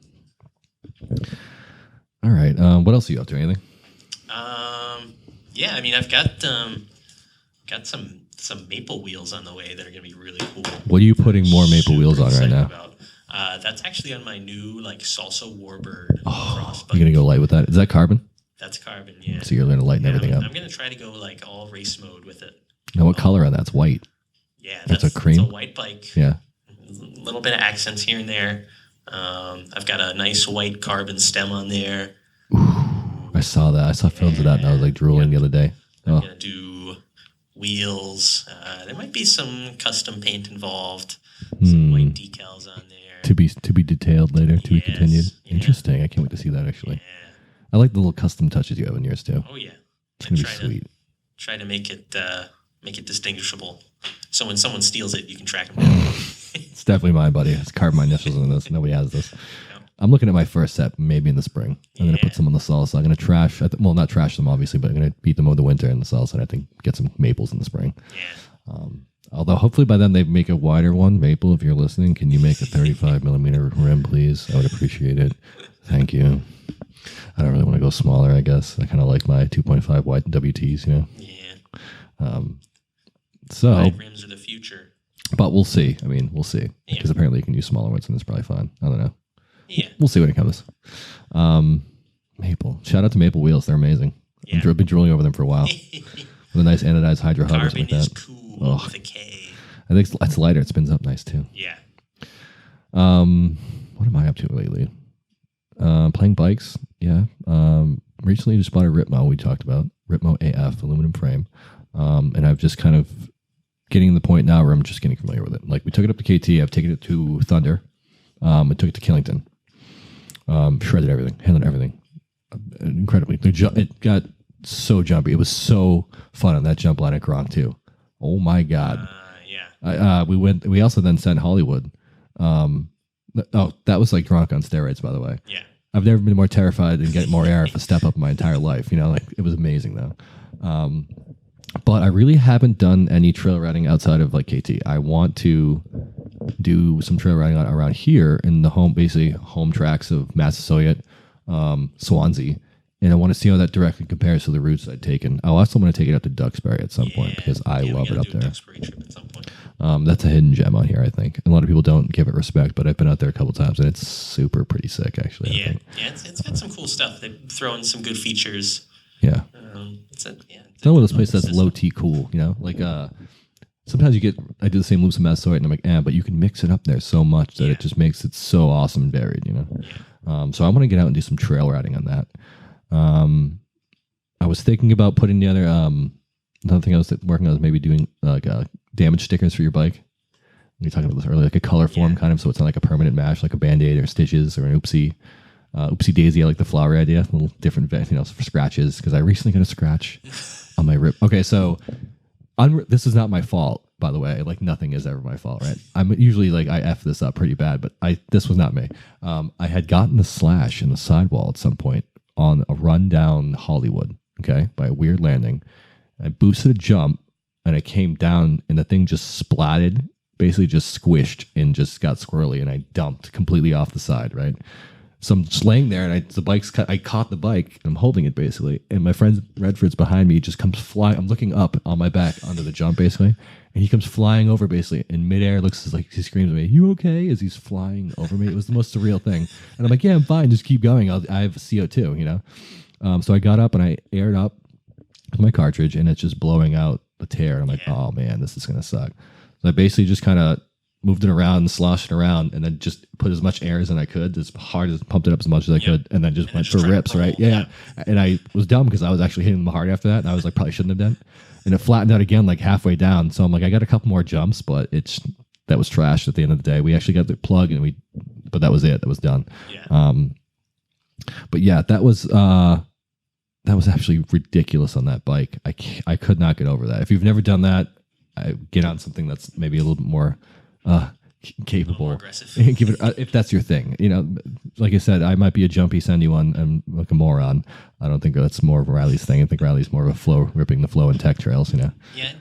right. What else are you up to? Anything? Yeah, I mean, I've got some maple wheels on the way that are going to be really cool. What are you putting more maple wheels on right now? About. That's actually on my new like Salsa Warbird cross bike. You're going to go light with that? Is that carbon? That's carbon, yeah. So you're going to lighten everything up. I'm going to try to go like all race mode with it. Now, what color on that's white? Yeah, that's a cream. It's a white bike. Yeah. A little bit of accents here and there. I've got a nice white carbon stem on there. Ooh, I saw that. I saw films of that, and I was like drooling the other day. I'm going to do wheels. There might be some custom paint involved. Some white decals on there. To be detailed later. To be continued. Yeah. Interesting. I can't wait to see that. Actually, Yeah. I like the little custom touches you have in yours too. Oh yeah. It's gonna be sweet. Try to make it distinguishable. So when someone steals it, you can track them down. It's definitely mine, buddy. It's carved my initials in this. Nobody has this. I'm looking at my first set, maybe in the spring. I'm going to put some on the salsa. I'm going to trash, not trash them, obviously, but I'm going to beat them over the winter in the salsa, and I think get some maples in the spring. Yeah. Although hopefully by then they make a wider one. Maple, if you're listening, can you make a 35 millimeter rim, please? I would appreciate it. Thank you. I don't really want to go smaller, I guess. I kind of like my 2.5 wide WTs, Yeah. So, Wide rims are the future. but we'll see. I mean, we'll see. Because apparently you can use smaller ones, and it's probably fine. I don't know. Yeah. We'll see when it comes. Maple. Shout out to Maple Wheels. They're amazing. Yeah. I've been drooling over them for a while. With a nice anodized hydro hub or something Carbon like is that. cool with a K. I think it's lighter. It spins up nice too. Yeah. What am I up to lately? Playing bikes. Yeah. Recently just bought a Ripmo we talked about. Ripmo AF aluminum frame. And I've just kind of getting to the point now where I'm just getting familiar with it. Like we took it up to KT. I've taken it to Thunder. I took it to Killington. Shredded everything. Handled everything. Incredibly. It got so jumpy. It was so fun on that jump line at Gronk too. Oh my God. Yeah. We also then sent Hollywood. That was like Gronk on steroids, by the way. Yeah. I've never been more terrified than getting more air if a step up in my entire life. Like it was amazing though. But I really haven't done any trail riding outside of like KT. I want to do some trail riding around here in the basically home tracks of Massasoit, Swansea. And I want to see how that directly compares to the routes I'd taken. I also want to take it up to Duxbury at some point because I love it up there. Duxbury trip at some point. That's a hidden gem on here, I think. A lot of people don't give it respect, but I've been out there a couple times and it's super pretty sick, actually. I think. It's got some cool stuff. They throw in some good features. Yeah. It's one of those places that's low T cool, Like sometimes I do the same loops in Massasoit and I'm like, but you can mix it up there so much that it just makes it so awesome and varied, So I want to get out and do some trail riding on that. I was thinking about putting together another thing I was working on was maybe doing like damage stickers for your bike. We were talking about this earlier, like a color form kind of, so it's not like a permanent match, like a Band-Aid or stitches or an oopsie. Oopsie daisy, I like the flower idea, a little different, for scratches, because I recently got a scratch on my rib. Okay, so this is not my fault, by the way. Like nothing is ever my fault, right? I'm usually like I F this up pretty bad, but this was not me. I had gotten a slash in the sidewall at some point on a run down Hollywood, okay, by a weird landing. I boosted a jump and I came down and the thing just splatted, basically just squished and just got squirrely and I dumped completely off the side, right? So I'm just laying there and I caught the bike and I'm holding it basically. And my friend Redford's behind me, he just comes flying. I'm looking up on my back under the jump basically. And he comes flying over basically in midair, looks like he screams at me, "You okay?" as he's flying over me. It was the most surreal thing. And I'm like, "Yeah, I'm fine. Just keep going. I have CO2, So I got up and I aired up with my cartridge and it's just blowing out the tear. And I'm like, oh man, this is going to suck. So I basically just kind of moved it around and sloshed it around and then just put as much air as I could, as hard as pumped it up as much as I could. And then just went for rips, right? Yeah. And I was dumb because I was actually hitting them hard after that. And I was like, probably shouldn't have done. And it flattened out again, like halfway down. So I'm like, I got a couple more jumps, but that was trash at the end of the day. We actually got the plug but that was it. That was done. Yeah. But yeah, that was actually ridiculous on that bike. I could not get over that. If you've never done that, I get on something that's maybe a little bit more capable. More aggressive. Give it if that's your thing. Like I said, I might be a jumpy, sendy one. I'm like a moron. I don't think that's more of Riley's thing. I think Riley's more of a ripping the flow in tech trails. Yeah,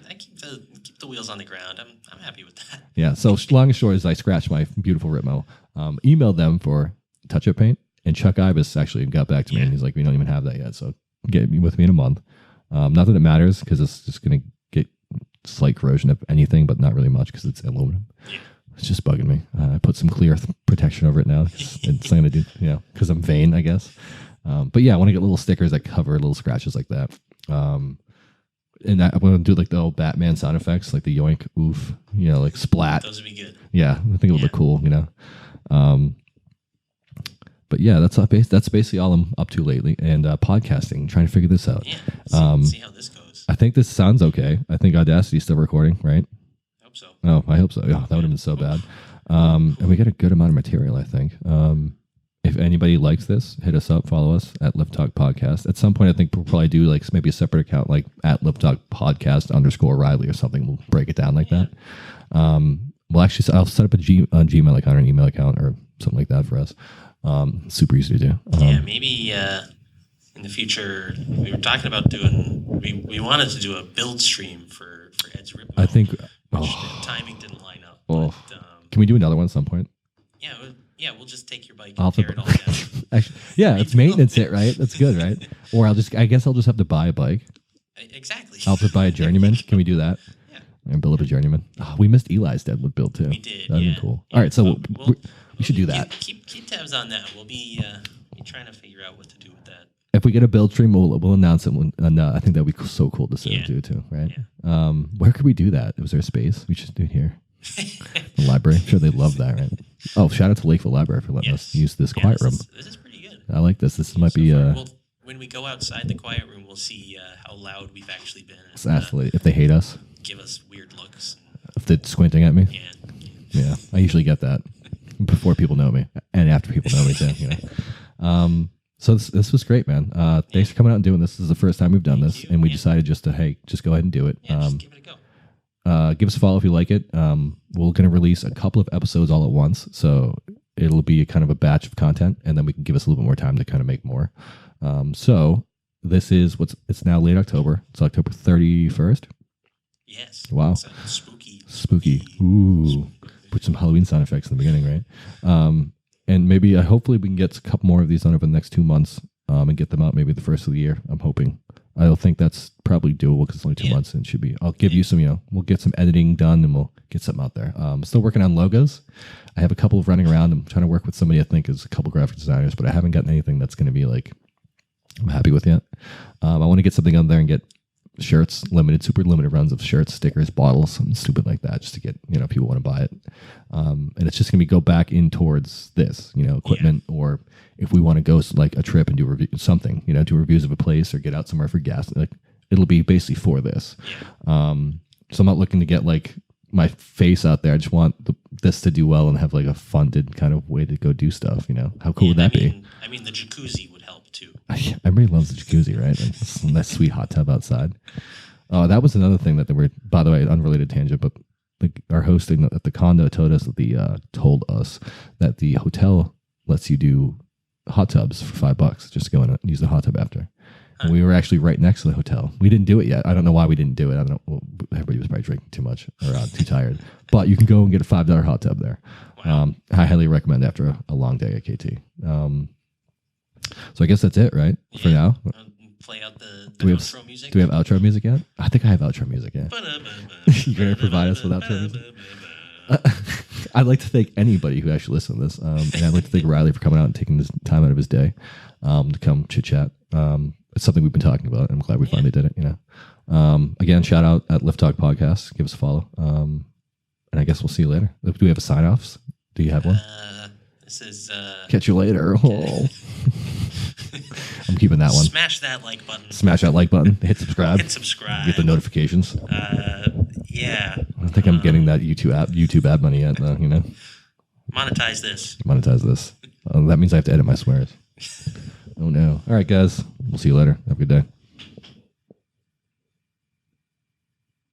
I keep the wheels on the ground. I'm happy with that. Yeah. So long and short is I scratched my beautiful Ritmo. Emailed them for touch-up paint, and Chuck Ibis actually got back to me and he's like, "We don't even have that yet, so get me with me in a month." Not that it matters because it's just going to get slight corrosion of anything, but not really much because it's aluminum. Yeah. It's just bugging me. I put some clear protection over it now. It's not going to do, because I'm vain, I guess. But yeah, I want to get little stickers that cover little scratches like that. And I'm going to do like the old Batman sound effects, like the yoink, oof, like splat. Those would be good. Yeah, I think it'll look cool, But yeah, that's basically all I'm up to lately. And podcasting, trying to figure this out. Yeah, see how this goes. I think this sounds okay. I think Audacity's still recording, right? I hope so. Oh, I hope so. Yeah, that would have been so bad. And we got a good amount of material, I think. If anybody likes this, hit us up, follow us at Lift Talk Podcast. At some point, I think we'll probably do like maybe a separate account, like at Lift Talk Podcast _Riley or something. We'll break it down like that. Well, actually, I'll set up a Gmail account or an email account or something like that for us. Super easy to do. Maybe in the future, we were talking about we wanted to do a build stream for Ed's Rip. I think the timing didn't line up. Oh. But, can we do another one at some point? Yeah, we'll just take your bike and tear it all down. Actually, yeah, it's maintenance it, right? That's good, right? Or I guess I'll just have to buy a bike. Exactly. I'll have to buy a journeyman. Can we do that? Yeah. And build up a journeyman. Oh, we missed Eli's Deadwood build too. We did. That'd be cool. All right, so we should do that. Keep tabs on that. We'll be trying to figure out what to do with that. If we get a build stream, we'll announce it. And I think that'd be so cool to sit and do too, right? Yeah. Where could we do that? Was there a space? We should do it here. The library. I'm sure they love that, right? Oh, shout out to Lakeville Library for letting us use this quiet room. This is pretty good. I like this. This might be. When we go outside the quiet room, we'll see how loud we've actually been. Absolutely. If they hate us, give us weird looks. If they're squinting at me, yeah. I usually get that before people know me and after people know me too. So this was great, man. Thanks for coming out and doing this. This is the first time we've done this, and we decided just to go ahead and do it. Yeah, just give it a go. Give us a follow if you like it. We're going to release a couple of episodes all at once. So it'll be kind of a batch of content, and then we can give us a little bit more time to kind of make more. So this is it's now late October. It's October 31st. Yes. Wow. Sounds spooky. Spooky. Ooh. Put some Halloween sound effects in the beginning, right? And maybe, hopefully we can get a couple more of these done over the next 2 months and get them out maybe the first of the year. I'm hoping. I don't think that's probably doable because it's only 2 months and it should be. I'll give you some, we'll get some editing done and we'll get something out there. Still working on logos. I have a couple of running around. I'm trying to work with somebody I think is a couple graphic designers, but I haven't gotten anything that's going to be like I'm happy with yet. I want to get something on there and get shirts, super limited runs of shirts, stickers, bottles, something stupid like that, just to get, people want to buy it. And it's just going to go back in towards this, equipment, or if we want to go like a trip and do something, do reviews of a place or get out somewhere for gas, like it'll be basically for this. So I'm not looking to get like my face out there. I just want this to do well and have like a funded kind of way to go do stuff. How cool would that be? I mean, the jacuzzi would help too. Everybody loves the jacuzzi, right? Like, that sweet hot tub outside. That was another thing that they were, by the way, unrelated tangent, but our host at the condo told us that the hotel lets you do hot tubs for $5 just to go in and use the hot tub after. And we were actually right next to the hotel. We didn't do it yet. I don't know why we didn't do it. I don't know. Well, everybody was probably drinking too much or too tired. But you can go and get a $5 hot tub there. Wow. I highly recommend after a long day at KT. So I guess that's it, right? Yeah. For now. Play out the outro music. Do we have outro music yet? I think I have outro music yet. You're going to provide us with outro music? I'd like to thank anybody who actually listened to this. And I'd like to thank Riley for coming out and taking this time out of his day to come chit-chat. It's something we've been talking about, and I'm glad we finally did it, Again, shout out at Lift Talk Podcast. Give us a follow. And I guess we'll see you later. Do we have a sign-offs? Do you have one? This is... Catch you later. Oh. I'm keeping that one. Smash that like button. Smash that like button. Hit subscribe. Hit subscribe. Get the notifications. Yeah. I don't think I'm getting that YouTube ad money yet, though, Monetize this. Monetize this. That means I have to edit my swears. Oh, no. All right, guys. We'll see you later. Have a good day.